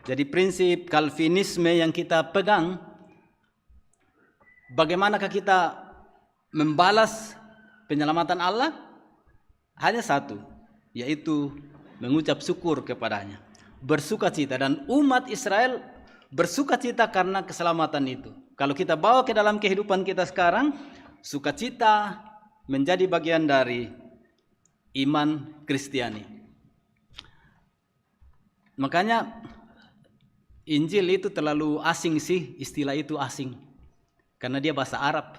Jadi prinsip Calvinisme yang kita pegang, bagaimanakah kita membalas penyelamatan Allah? Hanya satu, yaitu mengucap syukur kepadanya, bersukacita. Dan umat Israel bersukacita karena keselamatan itu. Kalau kita bawa ke dalam kehidupan kita sekarang, sukacita menjadi bagian dari iman Kristiani. Makanya Injil itu terlalu asing sih, istilah itu asing. Karena dia bahasa Arab.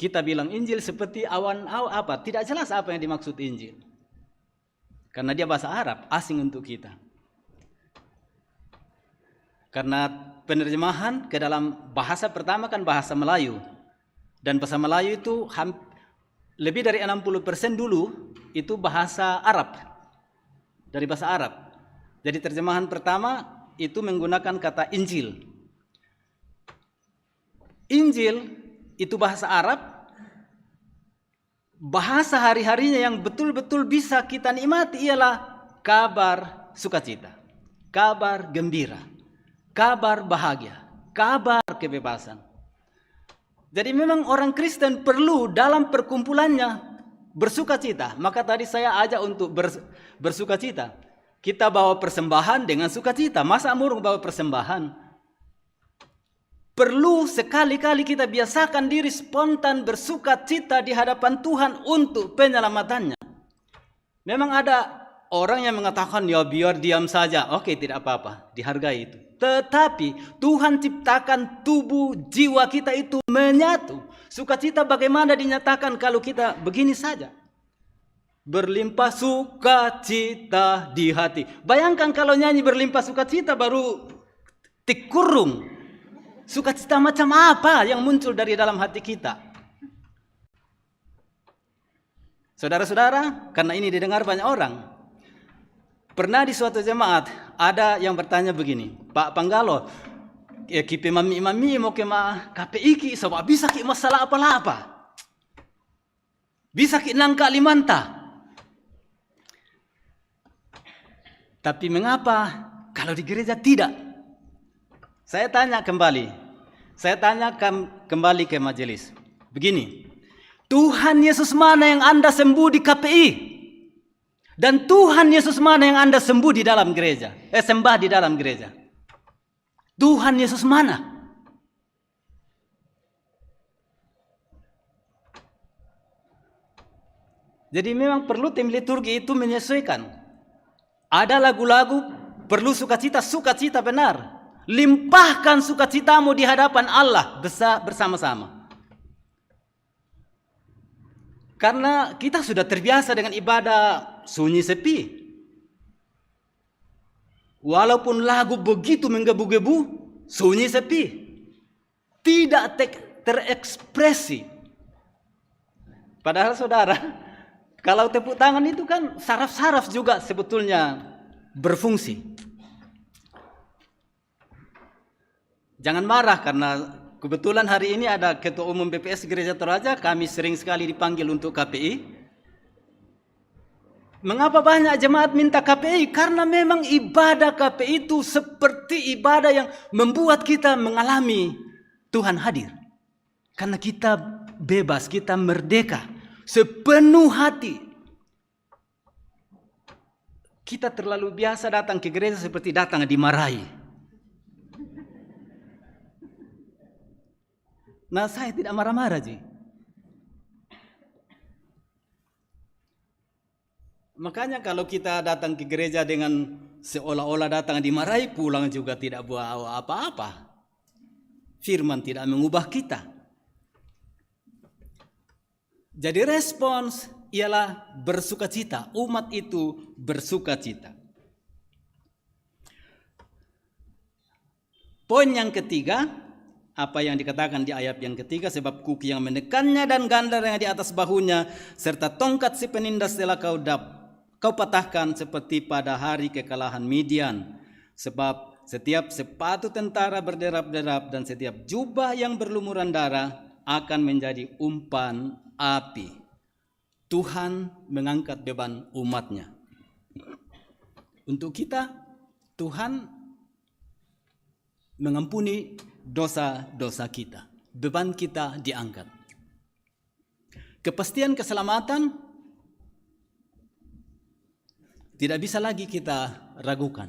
Kita bilang Injil seperti awan apa? Tidak jelas apa yang dimaksud Injil. Karena dia bahasa Arab, asing untuk kita. Karena penerjemahan ke dalam bahasa pertama kan bahasa Melayu. Dan bahasa Melayu itu lebih dari 60% dulu itu bahasa Arab. Dari bahasa Arab. Jadi terjemahan pertama itu menggunakan kata Injil. Injil itu bahasa Arab. Bahasa hari-harinya yang betul-betul bisa kita nikmati ialah kabar sukacita, kabar gembira, kabar bahagia, kabar kebebasan. Jadi memang orang Kristen perlu dalam perkumpulannya bersukacita. Maka tadi saya ajak untuk bersukacita. Kita bawa persembahan dengan sukacita. Masa murung bawa persembahan? Perlu sekali-kali kita biasakan diri spontan bersukacita di hadapan Tuhan untuk penyelamatannya. Memang ada orang yang mengatakan ya biar diam saja. Oke, tidak apa-apa, dihargai itu. Tetapi Tuhan ciptakan tubuh jiwa kita itu menyatu. Sukacita bagaimana dinyatakan kalau kita begini saja? Berlimpah sukacita di hati. Bayangkan kalau nyanyi berlimpah sukacita baru tikurung. Sukacita macam apa yang muncul dari dalam hati kita? Saudara-saudara, karena ini didengar banyak orang. Pernah di suatu jemaat ada yang bertanya begini, Pak Panggalo, kipe mami mau ke KPI ki sebab bisa ki masalah apa-apa. Bisa ki nangka limanta. Tapi mengapa kalau di gereja tidak? Saya tanya kembali. Saya tanya kembali ke majelis. Begini, Tuhan Yesus mana yang Anda sembuh di KPI? Dan Tuhan Yesus mana yang Anda sembuh di dalam gereja? Sembah di dalam gereja. Tuhan Yesus mana? Jadi memang perlu tim liturgi itu menyesuaikan. Ada lagu-lagu perlu sukacita, sukacita benar. Limpahkan sukacitamu di hadapan Allah bersama-sama. Karena kita sudah terbiasa dengan ibadah sunyi sepi. Walaupun lagu begitu menggebu-gebu, sunyi sepi. Tidak terekspresi. Padahal saudara, kalau tepuk tangan itu kan saraf-saraf juga sebetulnya berfungsi. Jangan marah karena Kebetulan hari ini ada Ketua Umum BPS Gereja Toraja, kami sering sekali dipanggil untuk KPI. Mengapa banyak jemaat minta KPI? Karena memang ibadah KPI itu seperti ibadah yang membuat kita mengalami Tuhan hadir. Karena kita bebas, kita merdeka, sepenuh hati. Kita terlalu biasa datang ke gereja seperti datang dimarahi. Nah, saya tidak marah-marah, Ji. Makanya kalau kita datang ke gereja dengan seolah-olah datang dimarahi, pulang juga tidak buat apa-apa. Firman tidak mengubah kita. Jadi respons ialah bersukacita. Umat itu bersukacita. Poin yang ketiga, apa yang dikatakan di ayat yang ketiga, sebab kuki yang menekannya dan gandar yang di atas bahunya, serta tongkat si penindas telah kau patahkan seperti pada hari kekalahan Midian. Sebab setiap sepatu tentara berderap-derap dan setiap jubah yang berlumuran darah akan menjadi umpan api. Tuhan mengangkat beban umatnya. Untuk kita, Tuhan mengampuni dosa-dosa kita. Beban kita diangkat. Kepastian keselamatan tidak bisa lagi kita ragukan.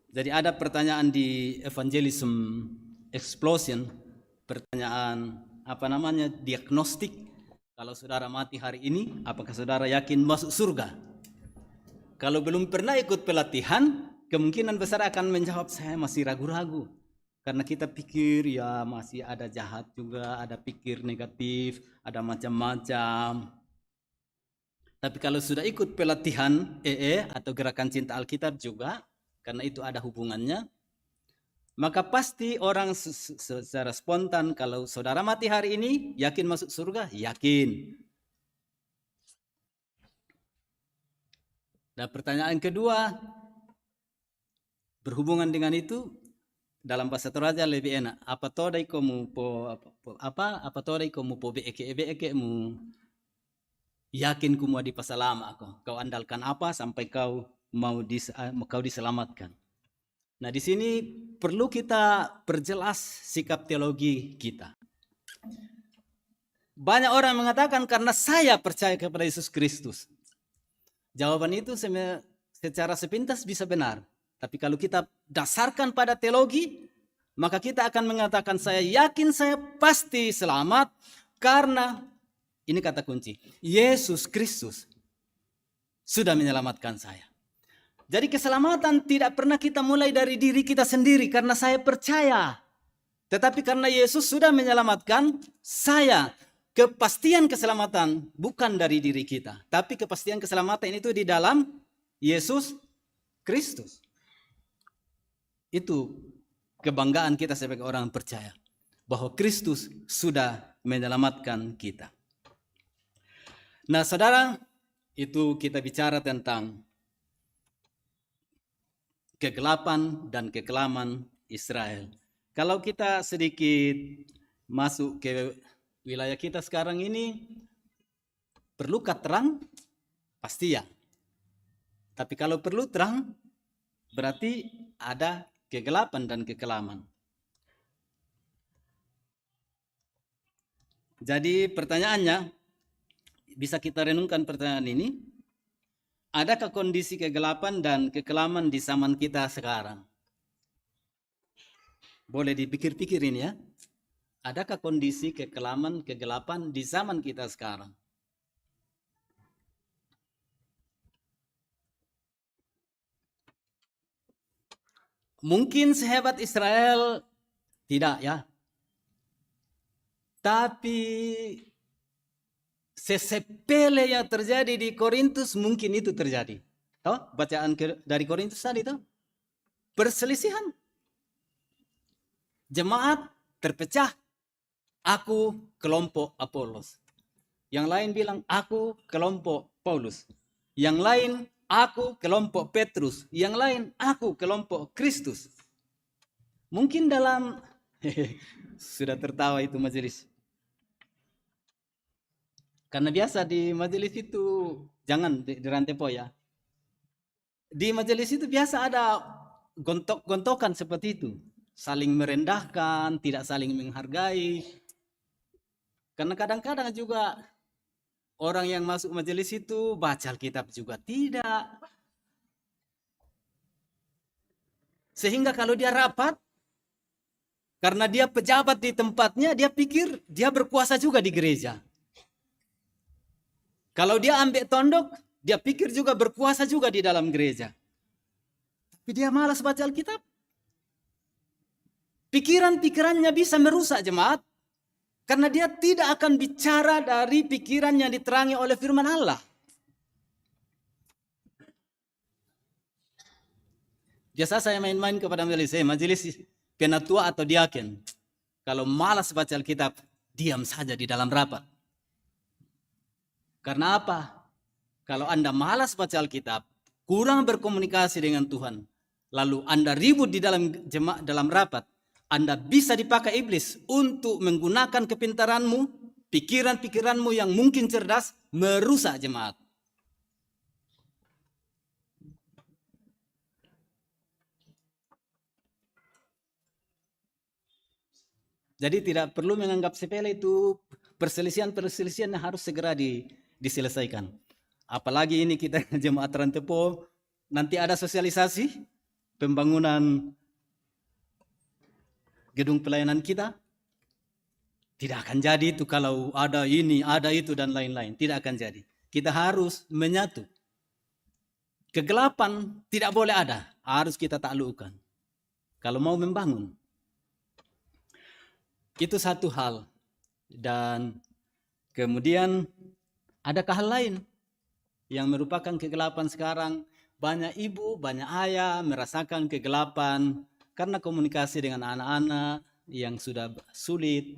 Jadi ada pertanyaan di Evangelism Explosion, pertanyaan diagnostik. Kalau saudara mati hari ini, apakah saudara yakin masuk surga? Kalau belum pernah ikut pelatihan, kemungkinan besar akan menjawab saya masih ragu-ragu. Karena kita pikir ya masih ada jahat juga, ada pikir negatif, ada macam-macam. Tapi kalau sudah ikut pelatihan atau gerakan cinta Alkitab juga, karena itu ada hubungannya, maka pasti orang secara spontan, kalau saudara mati hari ini, yakin masuk surga? Yakin. Dan pertanyaan kedua, berhubungan dengan itu, dalam bahasa Toraja lebih enak. Apa todai komu po beke mu? Yakin kumu di pasalama kau andalkan apa sampai kau diselamatkan. Nah, di sini perlu kita perjelas sikap teologi kita. Banyak orang mengatakan karena saya percaya kepada Yesus Kristus. Jawaban itu secara sepintas bisa benar. Tapi kalau kita dasarkan pada teologi, maka kita akan mengatakan saya yakin saya pasti selamat karena ini kata kunci, Yesus Kristus sudah menyelamatkan saya. Jadi keselamatan tidak pernah kita mulai dari diri kita sendiri karena saya percaya. Tetapi karena Yesus sudah menyelamatkan saya. Kepastian keselamatan bukan dari diri kita. Tapi kepastian keselamatan itu di dalam Yesus Kristus. Itu kebanggaan kita sebagai orang percaya. Bahwa Kristus sudah menyelamatkan kita. Nah, saudara, itu kita bicara tentang kegelapan dan kekelaman Israel. Kalau kita sedikit masuk ke wilayah kita sekarang ini, perlukah terang? Pasti ya. Tapi kalau perlu terang, berarti ada kegelapan dan kekelaman. Jadi pertanyaannya, bisa kita renungkan pertanyaan ini. Adakah kondisi kegelapan dan kekelaman di zaman kita sekarang? Boleh dipikir-pikir ini ya. Adakah kondisi kegelapan di zaman kita sekarang? Mungkin sehebat Israel tidak ya. Tapi sesepele yang terjadi di Korintus mungkin itu terjadi. Tahu bacaan dari Korintus tadi tahu? Perselisihan. Jemaat terpecah. Aku kelompok Apolos. Yang lain bilang aku kelompok Paulus. Yang lain aku kelompok Petrus. Yang lain aku kelompok Kristus. Mungkin dalam sudah tertawa itu majelis. Karena biasa di majelis itu, jangan di rantai po ya. Di majelis itu biasa ada gontok-gontokan seperti itu. Saling merendahkan, tidak saling menghargai. Karena kadang-kadang juga orang yang masuk majelis itu baca Alkitab juga tidak. Sehingga kalau dia rapat, karena dia pejabat di tempatnya, dia pikir dia berkuasa juga di gereja. Kalau dia ambil tondok, dia pikir juga berkuasa juga di dalam gereja. Tapi dia malas baca Alkitab. Pikiran-pikirannya bisa merusak jemaat. Karena dia tidak akan bicara dari pikiran yang diterangi oleh firman Allah. Biasa saya main-main kepada majelis penatua atau diaken. Kalau malas baca Alkitab, diam saja di dalam rapat. Karena apa? Kalau Anda malas baca Alkitab, kurang berkomunikasi dengan Tuhan, lalu Anda ribut di dalam rapat, Anda bisa dipakai iblis untuk menggunakan kepintaranmu, pikiran-pikiranmu yang mungkin cerdas, merusak jemaat. Jadi tidak perlu menganggap sepele itu perselisihan-perselisihan yang harus segera diselesaikan. Apalagi ini kita jemaat Rantepo, nanti ada sosialisasi pembangunan gedung pelayanan kita. Tidak akan jadi itu kalau ada ini, ada itu dan lain-lain. Tidak akan jadi. Kita harus menyatu. Kegelapan tidak boleh ada. Harus kita taklukkan. Kalau mau membangun. Itu satu hal. Dan kemudian adakah hal lain yang merupakan kegelapan sekarang? Banyak ibu, banyak ayah merasakan kegelapan karena komunikasi dengan anak-anak yang sudah sulit,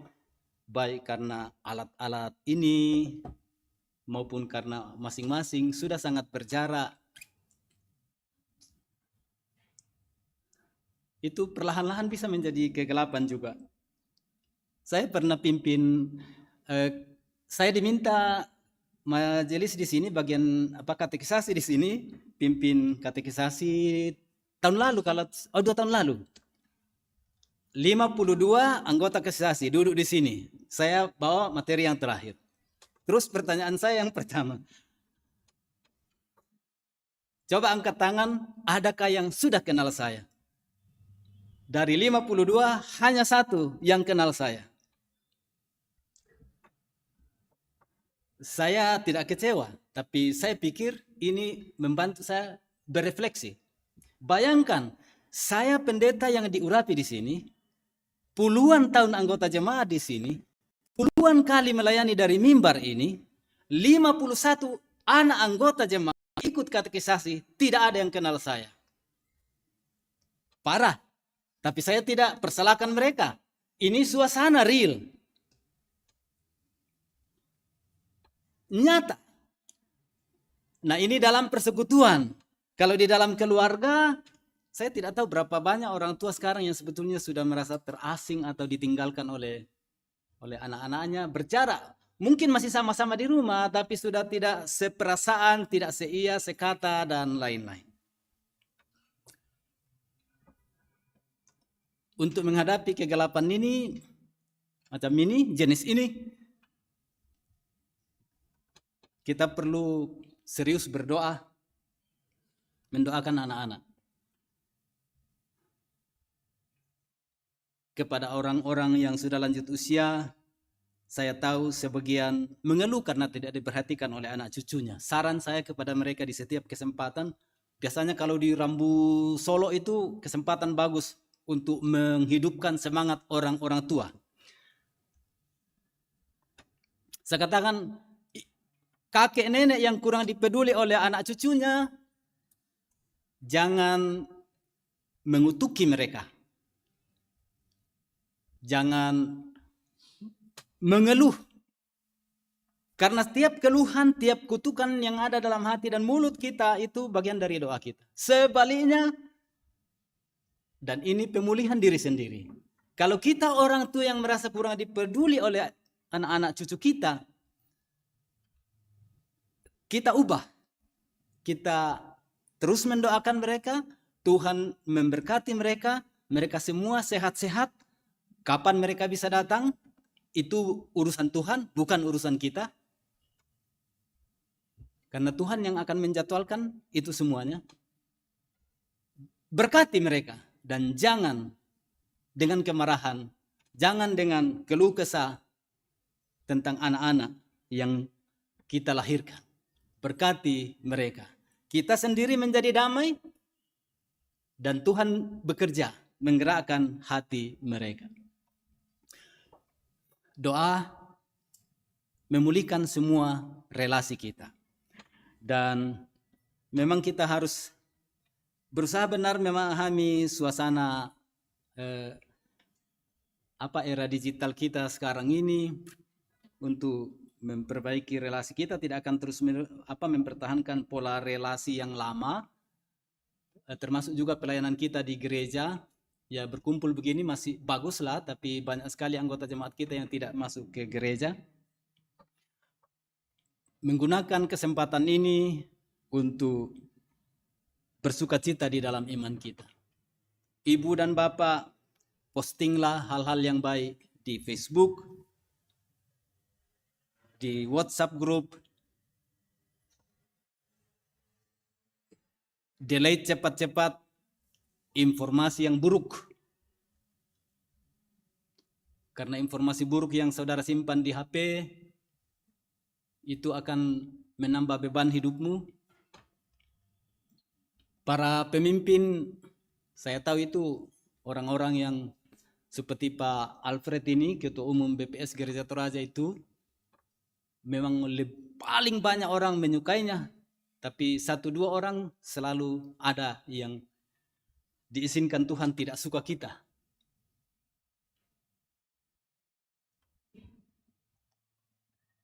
baik karena alat-alat ini maupun karena masing-masing sudah sangat berjarak. Itu perlahan-lahan bisa menjadi kegelapan juga. Saya pernah pimpin, saya diminta majelis di sini, bagian katekisasi di sini, pimpin katekisasi tahun lalu, 2 tahun lalu. 52 anggota katekisasi duduk di sini. Saya bawa materi yang terakhir. Terus pertanyaan saya yang pertama, coba angkat tangan, adakah yang sudah kenal saya? Dari 52 hanya 1 yang kenal saya. Saya tidak kecewa, tapi saya pikir ini membantu saya berefleksi. Bayangkan, saya pendeta yang diurapi di sini, puluhan tahun anggota jemaat di sini, puluhan kali melayani dari mimbar ini, 51 anak anggota jemaat ikut katekisasi, tidak ada yang kenal saya. Parah, tapi saya tidak persalahkan mereka. Ini suasana real. Nyata. Nah, ini dalam persekutuan. Kalau di dalam keluarga, saya tidak tahu berapa banyak orang tua sekarang yang sebetulnya sudah merasa terasing atau ditinggalkan oleh anak-anaknya, berjarak. Mungkin masih sama-sama di rumah, tapi sudah tidak seperasaan, tidak seia, sekata, dan lain-lain. Untuk menghadapi kegelapan ini, macam ini, jenis ini, kita perlu serius berdoa, mendoakan anak-anak. Kepada orang-orang yang sudah lanjut usia, saya tahu sebagian mengeluh karena tidak diperhatikan oleh anak cucunya. Saran saya kepada mereka di setiap kesempatan, biasanya kalau di Rambu Solo itu kesempatan bagus untuk menghidupkan semangat orang-orang tua. Saya katakan, kakek nenek yang kurang dipeduli oleh anak cucunya, jangan mengutuki mereka. Jangan mengeluh. Karena setiap keluhan, tiap kutukan yang ada dalam hati dan mulut kita itu bagian dari doa kita. Sebaliknya, Dan ini pemulihan diri sendiri. Kalau kita orang tua yang merasa kurang dipeduli oleh anak-anak cucu kita, kita ubah. Kita terus mendoakan mereka, Tuhan memberkati mereka, mereka semua sehat-sehat. Kapan mereka bisa datang, itu urusan Tuhan, bukan urusan kita. Karena Tuhan yang akan menjadwalkan itu semuanya. Berkati mereka. Dan jangan dengan kemarahan, jangan dengan keluh kesah tentang anak-anak yang kita lahirkan. Berkati mereka. Kita sendiri menjadi damai dan Tuhan bekerja menggerakkan hati mereka. Doa memulihkan semua relasi kita. Dan memang kita harus berusaha benar memahami suasana era digital kita sekarang ini untuk memperbaiki relasi kita. Tidak akan terus mempertahankan pola relasi yang lama, termasuk juga pelayanan kita di gereja. Ya, berkumpul begini masih bagus lah, tapi banyak sekali anggota jemaat kita yang tidak masuk ke gereja. Menggunakan kesempatan ini untuk bersukacita di dalam iman kita. Ibu dan bapak, postinglah hal-hal yang baik di Facebook, di WhatsApp group. Delete cepat-cepat informasi yang buruk. Karena informasi buruk yang saudara simpan di HP itu akan menambah beban hidupmu. Para pemimpin, saya tahu itu orang-orang yang seperti Pak Alfred ini, Ketua Umum BPS Gereja Toraja itu, memang paling banyak orang menyukainya. Tapi 1-2 orang selalu ada yang diizinkan Tuhan tidak suka kita.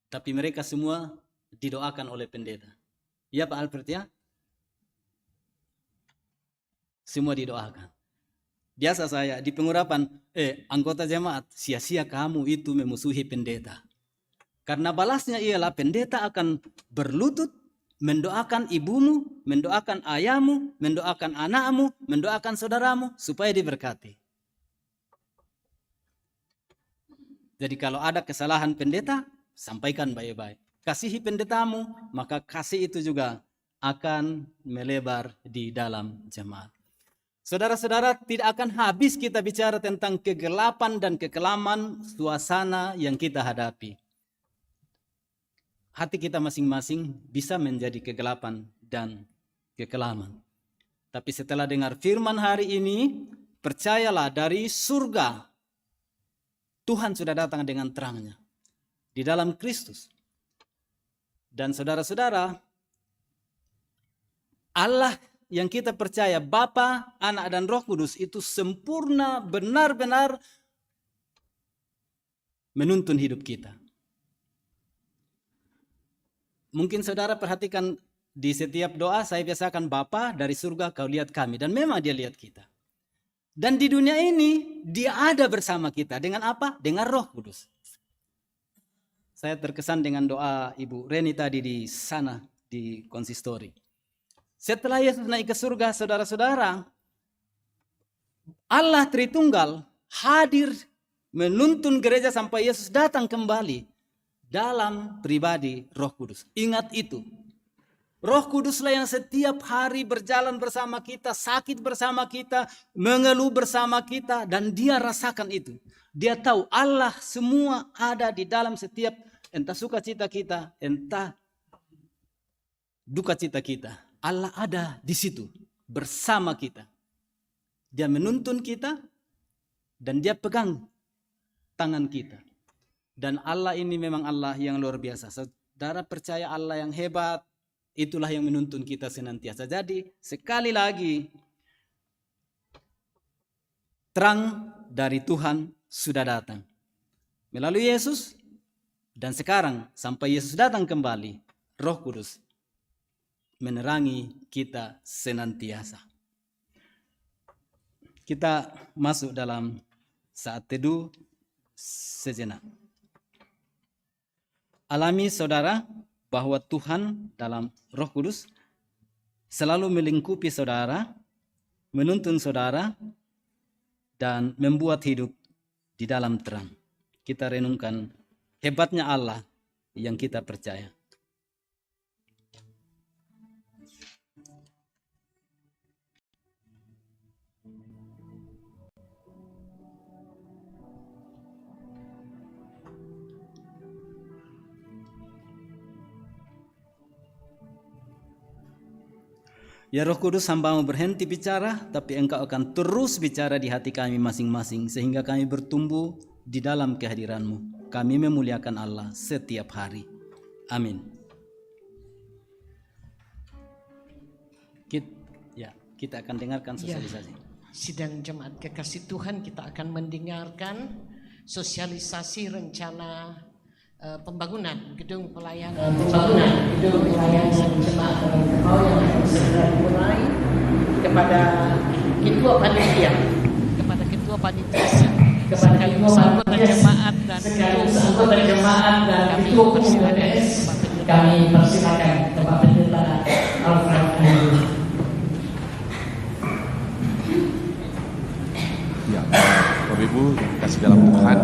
Tapi mereka semua didoakan oleh pendeta. Ya Pak Alfred ya? Semua didoakan. Biasa saya di pengurapan, anggota jemaat, sia-sia kamu itu memusuhi pendeta. Karena balasnya ialah pendeta akan berlutut mendoakan ibumu, mendoakan ayahmu, mendoakan anakmu, mendoakan saudaramu supaya diberkati. Jadi kalau ada kesalahan pendeta, sampaikan baik-baik. Kasihi pendetamu, maka kasih itu juga akan melebar di dalam jemaat. Saudara-saudara, tidak akan habis kita bicara tentang kegelapan dan kekelaman suasana yang kita hadapi. Hati kita masing-masing bisa menjadi kegelapan dan kekelaman. Tapi setelah dengar firman hari ini, percayalah dari surga, Tuhan sudah datang dengan terangnya di dalam Kristus. Dan saudara-saudara, Allah yang kita percaya, Bapa, Anak, dan Roh Kudus itu sempurna, benar-benar menuntun hidup kita. Mungkin saudara perhatikan di setiap doa saya biasakan, Bapa dari surga kau lihat kami. Dan memang dia lihat kita. Dan di dunia ini dia ada bersama kita. Dengan apa? Dengan Roh Kudus. Saya terkesan dengan doa Ibu Reni tadi di sana di konsistori. Setelah Yesus naik ke surga, saudara-saudara, Allah Tritunggal hadir menuntun gereja sampai Yesus datang kembali dalam pribadi Roh Kudus. Ingat itu. Roh Kuduslah yang setiap hari berjalan bersama kita, sakit bersama kita, mengeluh bersama kita, dan dia rasakan itu. Dia tahu Allah semua ada di dalam setiap entah sukacita kita, entah duka cita kita. Allah ada di situ bersama kita. Dia menuntun kita dan dia pegang tangan kita. Dan Allah ini memang Allah yang luar biasa. Saudara percaya Allah yang hebat, itulah yang menuntun kita senantiasa. Jadi sekali lagi, terang dari Tuhan sudah datang melalui Yesus. Dan sekarang sampai Yesus datang kembali, Roh Kudus menerangi kita senantiasa. Kita masuk dalam saat teduh sejenak. Alami saudara bahwa Tuhan dalam Roh Kudus selalu melingkupi saudara, menuntun saudara, dan membuat hidup di dalam terang. Kita renungkan hebatnya Allah yang kita percaya. Ya Roh Kudus, hamba-Mu berhenti bicara, tapi Engkau akan terus bicara di hati kami masing-masing, sehingga kami bertumbuh di dalam kehadiran-Mu. Kami memuliakan Allah setiap hari. Amin. Kita akan dengarkan sosialisasi. Sidang jemaat kekasih Tuhan, kita akan mendengarkan sosialisasi rencana pembangunan gedung pelayanan jemaat Rantau yang akan segera dimulai kepada ketua panitia, kepada anggota jemaat dan ketua umum PPS. Kami persilakan Bapak Pendeta Alfred Andrew. Ya, Bapak Ibu yang dikasih dalam Tuhan,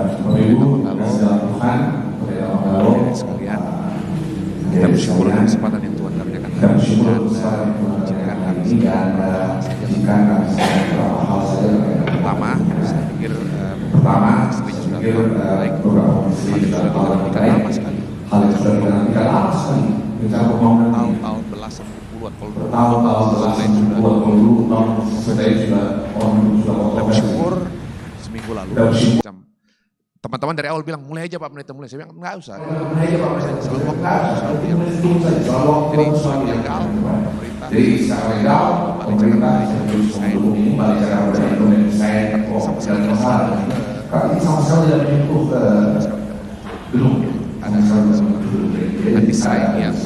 sekalian, kita bersyukur dengan kesempatan yang Tuhan karuniakan dan mengizinkan kami pertama, saya pikir istrinya sudah baik, hal yang sudah dinantikan lama sekali, tahun-tahun belasan puluhan, kalau lain sudah kita bersyukur seminggu lalu. Teman-teman dari awal bilang mulai aja Pak Pendeta, mulai. Saya bilang nggak usah. Sebelum waktu jadi sesuatu yang legal, pemerintah. Jadi secara legal, pemerintah saya sama sekali tidak menyentuh gedung. Ada dengan desain yang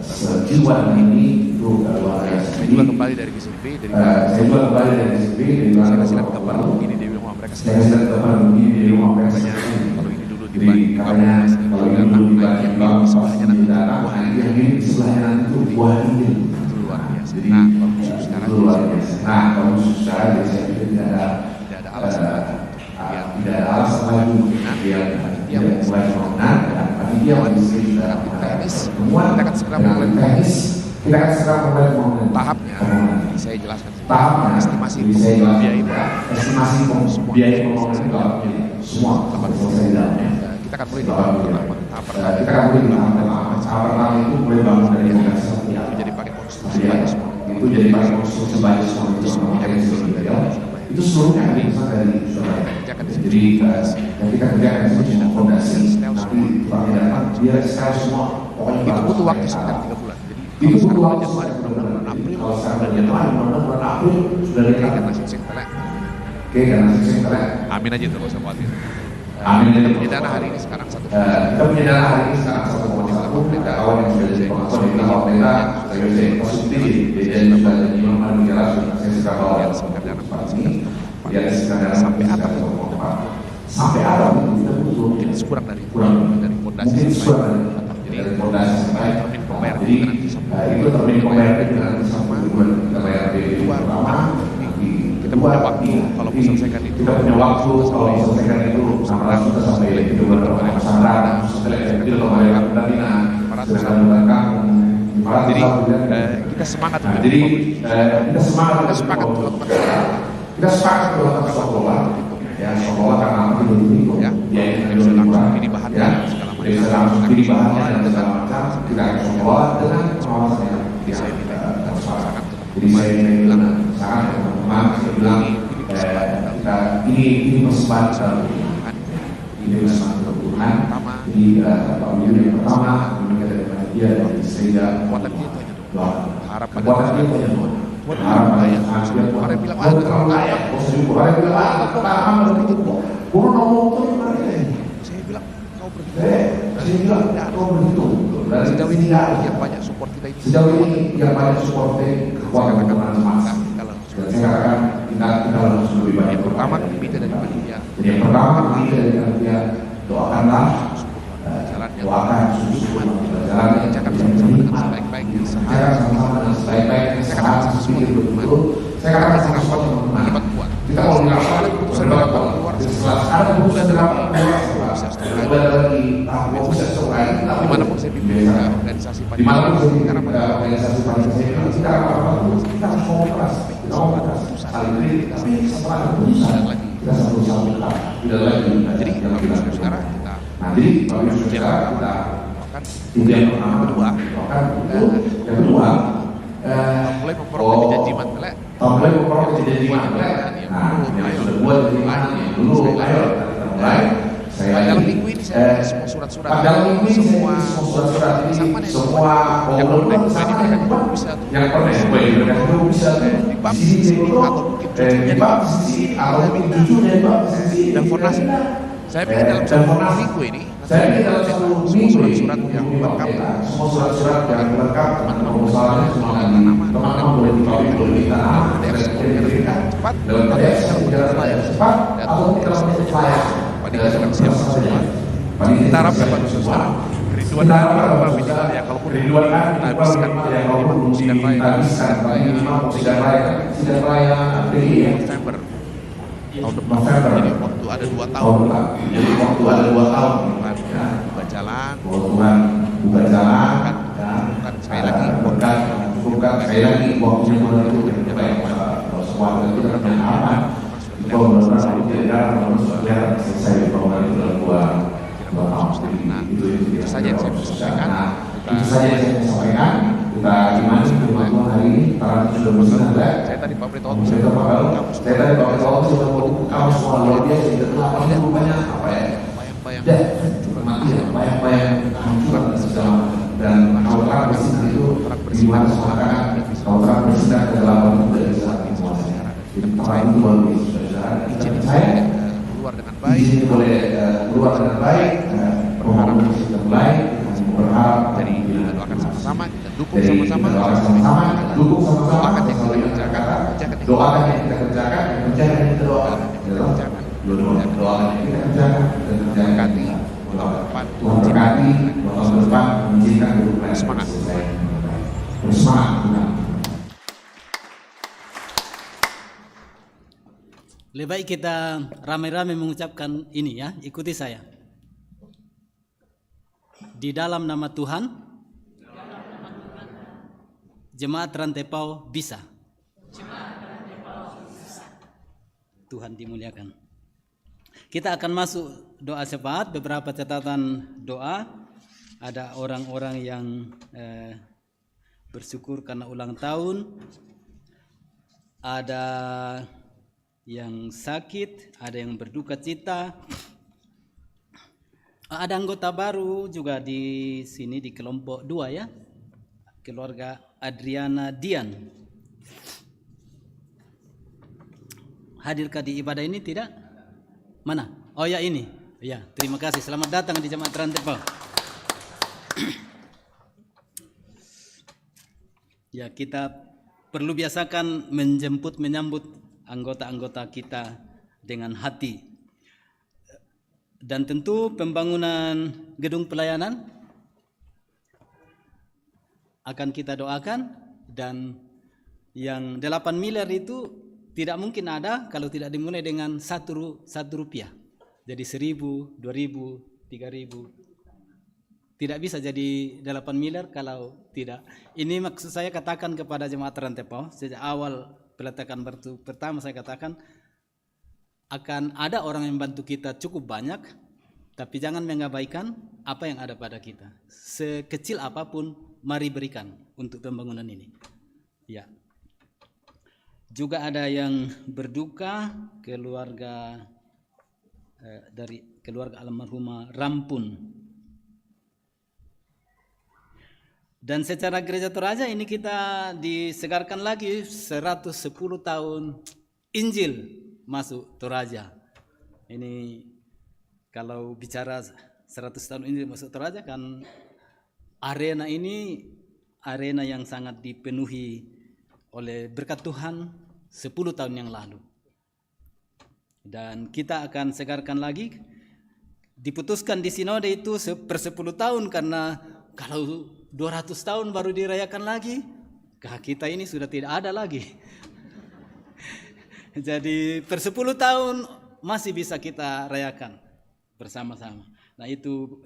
sejuan ini itu luar biasa. Saya juga kembali dari GCP, dari saya kasih gambar begini di rumah mereka. Kalau ini dulu dibangun, sebelahnya nanti buah ini itu luar biasa. Nah, kalau secara tidak ada alasan lagi yang mulai bangunan dan panitia teknis. Kita akan segera mulai bangunan. Tahapnya saya jelaskan. Estimasi biaya pembangunan semua kita akan mulai di tahap pertama itu mulai bangun dari menjadi pakai konstruksi banyak semua itu seluruhnya dari jadi ketika kerjakan itu fondasi nanti dia style semua pokoknya itu butuh waktu sekitar 3 bulan. Jadi itu butuh waktu sekitar 3 bulan. Kalau sekarang Januari, bulan April sudah dikatakan masih telek. Oke, karena sing telek. Amin aja tuh, gak usah khawatir. Amin aja. Punya dana hari ini sekarang 1. Kita punya dana hari ini sekarang 1,1. Kawan yang sudah jadi pengakuan di Kawan Pendeta sudah jadi positif. Dan sudah jadi normal bicara saya sudah bawa yang sekitar dana sampai atap itu mungkin kurang dari fondasi jadi fondasi sampai termin pembayar itu termin pembayar nanti sampai kita bayar kedua kita punya waktu kalau mau selesaikan itu sampai itu bersama jadi kita semangat kita sepakat melakukan sekolah ya sekolah karena itu ya bisa langsung pilih bahannya segala macam bisa langsung pilih bahannya dan segala macam kita sekolah dengan pengawasan yang desain sangat jadi saya bilang sangat teman-teman saya bilang ini persembahan Tuhan ini persembahan Tuhan ini yang pertama ini dari dia sehingga kekuatan dia itu hanya harap pada Tuhan. Orang bilang terlalu kaya, orang bilang saya bilang kau begitu. Sejauh ini yang banyak support kita ini. Sejauh ini yang banyak support kekuatan kalau sudah saya katakan kita harus lebih banyak pertama kita dari panitia. Jadi yang pertama kita dari panitia doakanlah, doakan jalan yang Jangan sama-sama dengan sebaik-baiknya. jangan sama-sama dengan sebaik-baiknya. Saat berpikir betul, saya katakan sesuatu yang benar. Kita mau melakukan keputusan berapa keluar setelah ada keputusan berapa keluar setelah lagi proses lain. Dimanapun saya pimpin organisasi panitia, Dimanapun saya pimpin organisasi panitia, kita harus ngoperas, kita ngoperas saling kritik, tapi setelah ada keputusan kita satu-satu tidak lagi. jadi kalau saudara kita Nanti kalau saudara kita akan itu yang pertama, kedua, yang kedua mulai memperoleh janji mantelek. mulai memperoleh janji mantelek. Nah, yang sudah buat janji mantelek dulu, ayo kita mulai. Dalam minggu ini saya semua surat-surat, Dalam minggu ini semua surat-surat ini semua yang pernah bisa yang pernah bisa di bab sisi atau mungkin jujurnya di bab sisi atau mungkin jujurnya di bab sisi dan fondasi. Saya pikir dalam satu minggu ini semua surat-surat yang lengkap, semua surat-surat yang lengkap, teman-teman teman-teman boleh kita cepat dalam teks cepat atau kita layak. Panitia sedang siap semua. Kita harapkan pada saudara kerinduan ya kalaupun kita habiskan sidang raya November tahun depan. Jadi waktu ada 2 tahun. Jadi waktu ada 2 tahun. Buka jalan. Buka jalan. Bukan sekali lagi. Bukan sekali lagi waktunya bulan itu yang baik. Kalau semua itu kan yang aman. Kalau benar-benar tidak selesai program itu dalam 2 tahun. Itu saja yang saya bisa sampaikan. Itu saja yang saya bisa sampaikan. Kita gimana firman Tuhan hari ini? Para sudah bersama. Saya tadi Pak Brito, saya tadi Pak Brito sudah mau kamu semua luar biasa. Itu kenapa dia rupanya apa ya? Bayang-bayang kehancuran dan segala dan kalau terang bersinar itu di mana seakan kalau terang bersinar kegelapan itu dari saat menguasai. Jadi terang itu luar biasa. Kita percaya keluar dengan baik. Ini boleh keluar dengan baik. Berharap kita mulai. Berharap dari doakan sama-sama, kita dukung sama-sama, dukung sama-sama, doakan yang kita kerjakan, doakan yang kita kerjakan, kerjakan yang kita doakan, doakan yang kita kerjakan, dan kerjakan Tuhan berkati, tahun depan mengizinkan berupaya semangat. Bersemangat. Lebih baik kita ramai-ramai mengucapkan ini ya, ikuti saya. Di dalam nama Tuhan, Jemaat Rantepao bisa. Tuhan dimuliakan. Kita akan masuk doa syafaat, beberapa catatan doa. Ada orang-orang yang bersyukur karena ulang tahun. Ada yang sakit, ada yang berduka cita. Ada anggota baru juga di sini di kelompok 2 ya. Keluarga Adriana Dian. Hadirkah di ibadah ini tidak? Mana? Oh ya ini. Ya, terima kasih. Selamat datang di Jemaat Rantepao. Ya, kita perlu biasakan menyambut anggota-anggota kita dengan hati. Dan tentu pembangunan gedung pelayanan akan kita doakan, dan yang 8 miliar itu tidak mungkin ada kalau tidak dimulai dengan 1 rupiah. Jadi 1.000, 2.000, 3.000. Tidak bisa jadi 8 miliar kalau tidak. Ini maksud saya katakan kepada Jemaat Rantepao, sejak awal peletakan batu pertama saya katakan, akan ada orang yang membantu kita cukup banyak, tapi jangan mengabaikan apa yang ada pada kita. Sekecil apapun, mari berikan untuk pembangunan ini. Ya. Juga ada yang berduka, keluarga dari keluarga almarhumah Rampun. Dan secara Gereja Toraja ini kita disegarkan lagi 110 tahun Injil masuk Toraja. Ini kalau bicara 100 tahun Injil masuk Toraja kan arena ini arena yang sangat dipenuhi oleh berkat Tuhan 10 tahun yang lalu. Dan kita akan segarkan lagi. Diputuskan di sinode itu per 10 tahun, karena kalau 200 tahun baru dirayakan lagi, kita ini sudah tidak ada lagi. Jadi per 10 tahun masih bisa kita rayakan bersama-sama. Nah itu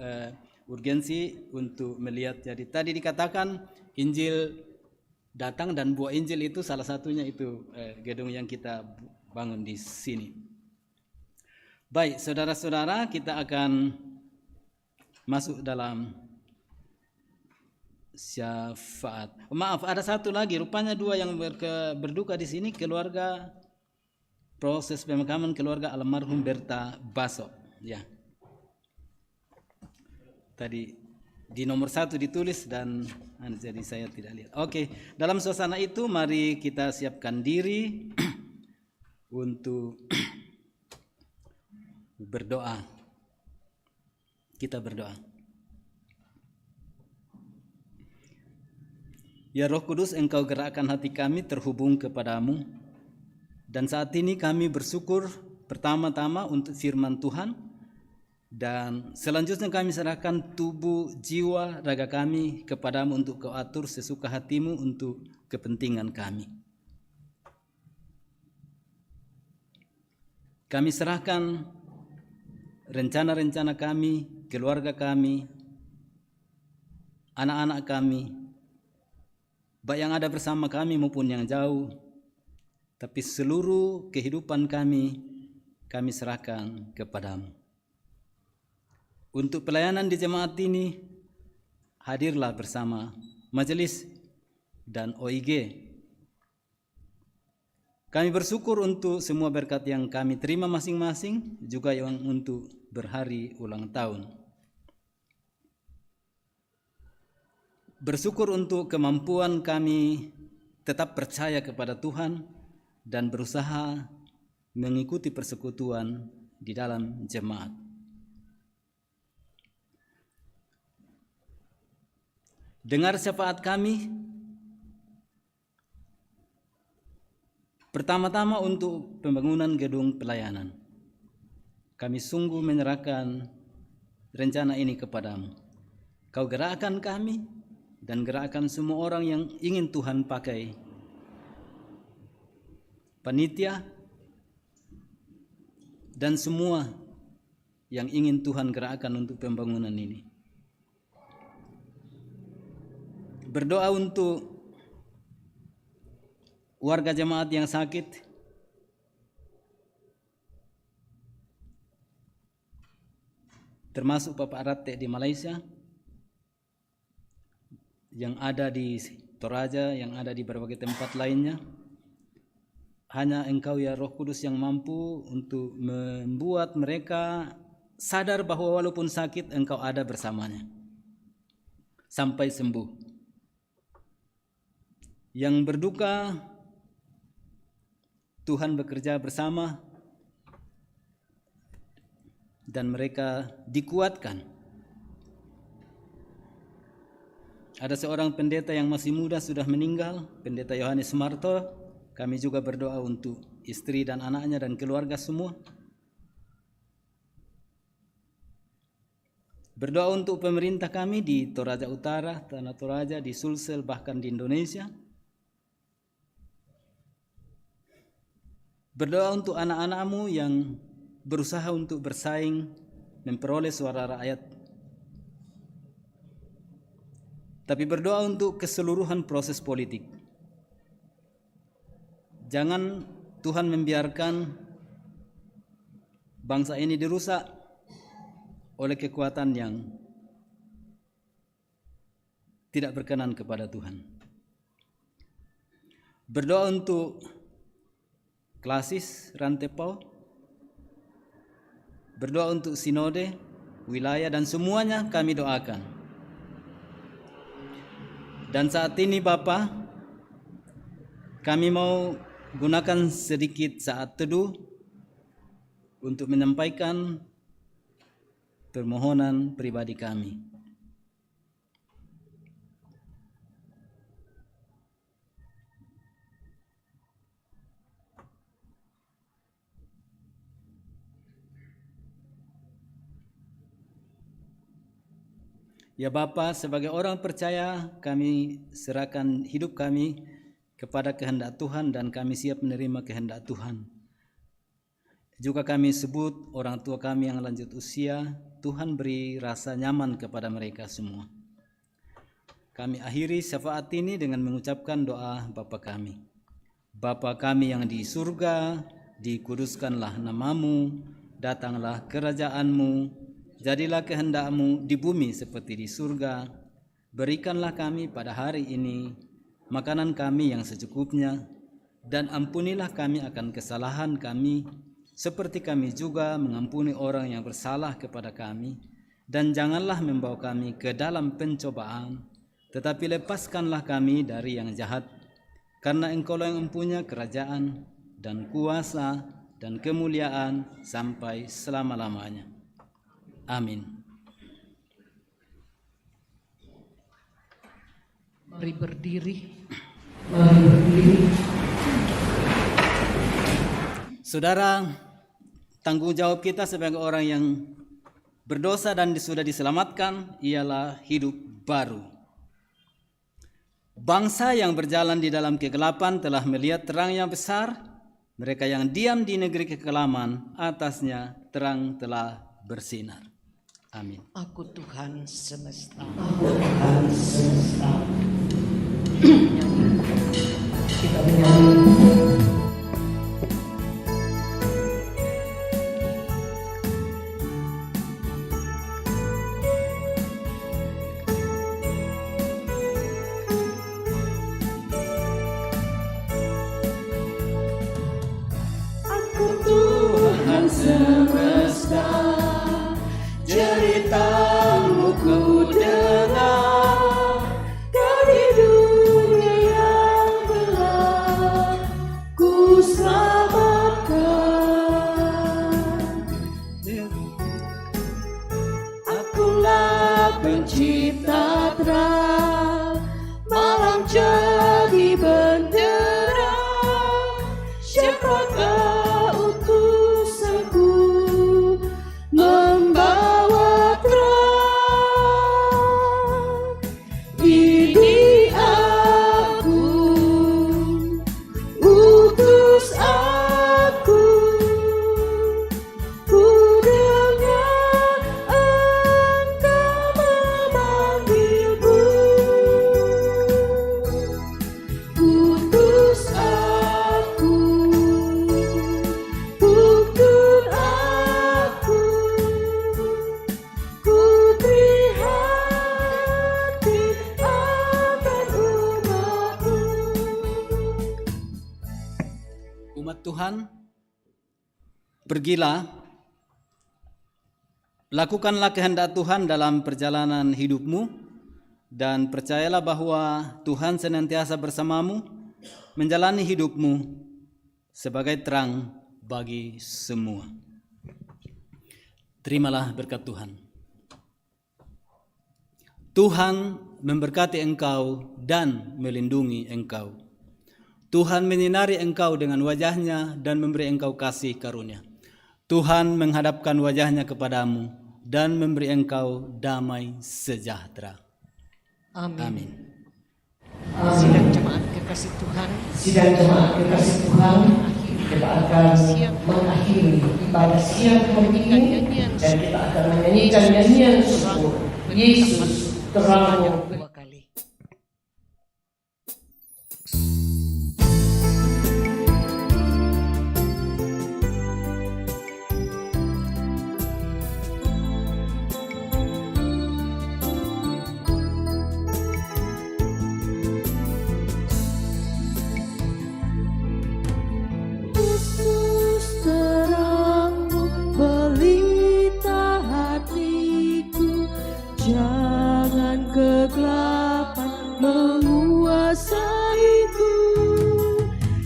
urgensi untuk melihat. Jadi tadi dikatakan Injil datang, dan buah Injil itu salah satunya itu gedung yang kita bangun di sini. Baik, saudara-saudara, kita akan masuk dalam syafaat. Maaf, ada satu lagi. Rupanya 2 yang berduka di sini, keluarga, proses pemakaman keluarga almarhum Berta Baso. Ya. Tadi di nomor 1 ditulis dan jadi saya tidak lihat. Oke, dalam suasana itu mari kita siapkan diri untuk berdoa. Kita berdoa. Ya Roh Kudus, Engkau gerakkan hati kami terhubung kepadamu. Dan saat ini kami bersyukur pertama-tama untuk firman Tuhan. Dan selanjutnya kami serahkan tubuh, jiwa, raga kami kepadamu untuk Kau atur sesuka hatimu untuk kepentingan kami. Kami serahkan rencana-rencana kami, keluarga kami, anak-anak kami, baik yang ada bersama kami maupun yang jauh, tapi seluruh kehidupan kami serahkan kepadamu. Untuk pelayanan di jemaat ini, hadirlah bersama majelis dan OIG. Kami bersyukur untuk semua berkat yang kami terima masing-masing, juga yang untuk berhari ulang tahun. Bersyukur untuk kemampuan kami tetap percaya kepada Tuhan dan berusaha mengikuti persekutuan di dalam jemaat. Dengar syafaat kami, pertama-tama untuk pembangunan gedung pelayanan. Kami sungguh menyerahkan rencana ini kepadamu. Kau gerakkan kami dan gerakkan semua orang yang ingin Tuhan pakai. Panitia dan semua yang ingin Tuhan gerakkan untuk pembangunan ini. Berdoa untuk warga jemaat yang sakit, termasuk Bapak Rate di Malaysia, yang ada di Toraja, yang ada di berbagai tempat lainnya. Hanya Engkau ya Roh Kudus yang mampu untuk membuat mereka sadar bahwa walaupun sakit Engkau ada bersamanya sampai sembuh. Yang berduka, Tuhan bekerja bersama dan mereka dikuatkan. Ada seorang pendeta yang masih muda sudah meninggal, Pendeta Yohanes Marto. Kami juga berdoa untuk istri dan anaknya dan keluarga semua. Berdoa untuk pemerintah kami di Toraja Utara, Tanah Toraja, di Sulsel, bahkan di Indonesia. Berdoa untuk anak-anakmu yang berusaha untuk bersaing, memperoleh suara rakyat. Tapi berdoa untuk keseluruhan proses politik. Jangan Tuhan membiarkan bangsa ini dirusak oleh kekuatan yang tidak berkenan kepada Tuhan. Berdoa untuk Klasis Rantepau, berdoa untuk sinode, wilayah dan semuanya kami doakan. Dan saat ini Bapa, kami mau gunakan sedikit saat teduh untuk menyampaikan permohonan pribadi kami. Ya Bapa, sebagai orang percaya, kami serahkan hidup kami kepada kehendak Tuhan dan kami siap menerima kehendak Tuhan. Juga kami sebut orang tua kami yang lanjut usia, Tuhan beri rasa nyaman kepada mereka semua. Kami akhiri syafaat ini dengan mengucapkan doa Bapa kami. Bapa kami yang di surga, dikuduskanlah namamu, datanglah kerajaanmu, jadilah kehendakmu di bumi seperti di surga. Berikanlah kami pada hari ini makanan kami yang secukupnya, dan ampunilah kami akan kesalahan kami, seperti kami juga mengampuni orang yang bersalah kepada kami. Dan janganlah membawa kami ke dalam pencobaan, tetapi lepaskanlah kami dari yang jahat. Karena Engkau yang mempunyai kerajaan dan kuasa dan kemuliaan sampai selama-lamanya. Amin. Mari berdiri. Saudara, tanggung jawab kita sebagai orang yang berdosa dan sudah diselamatkan ialah hidup baru. Bangsa yang berjalan di dalam kegelapan telah melihat terang yang besar. Mereka yang diam di negeri kekelaman, atasnya terang telah bersinar. Amin. Aku Tuhan semesta. Aku Tuhan semesta. Kita menyanyi. Aku Tuhan semesta, ceritamu ku dengar, kau di dunia yang gelap ku selamatkan. Akulah pencipta terang, malam jadi bendera. Siapakah utusanku membawa terang? Ini aku, utus aku. Ku dengar Engkau memanggilku. Utus aku, tuntun aku. Ku prihatin akan umatmu. Umat Tuhan, pergilah, lakukanlah kehendak Tuhan dalam perjalanan hidupmu, dan percayalah bahwa Tuhan senantiasa bersamamu, menjalani hidupmu sebagai terang bagi semua. Terimalah berkat Tuhan. Tuhan memberkati engkau dan melindungi engkau. Tuhan menyinari engkau dengan wajahnya dan memberi engkau kasih karunia. Tuhan menghadapkan wajahnya kepadamu dan memberi engkau damai sejahtera. Amin. Sidang jemaat kekasih Tuhan, Sidang jemaat kekasih Tuhan, kita akan mengakhiri ibadah siang hari ini dan kita akan menyanyikan nyanyian syukur Yesus terangmu. dua kali. Yesus terangmu, pelita hatiku. Jangan kegelapan menguasaiku.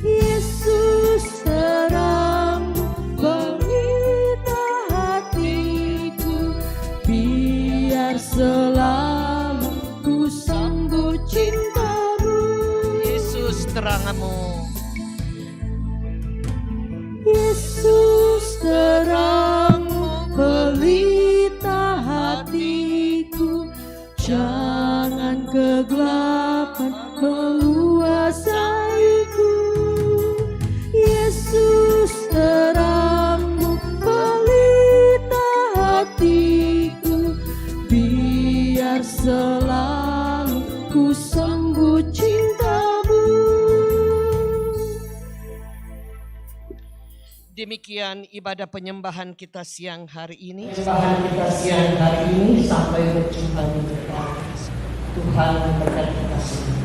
Yesus terangmu, pelita hatiku. Biar selalu ku sambut cintamu. Yesus terangmu. Yesus terangmu, pelita hatiku. Demikian ibadah penyembahan kita siang hari ini. Penyembahan kita siang hari ini sampai berjumpa di depan. Tuhan memberkati kita semua.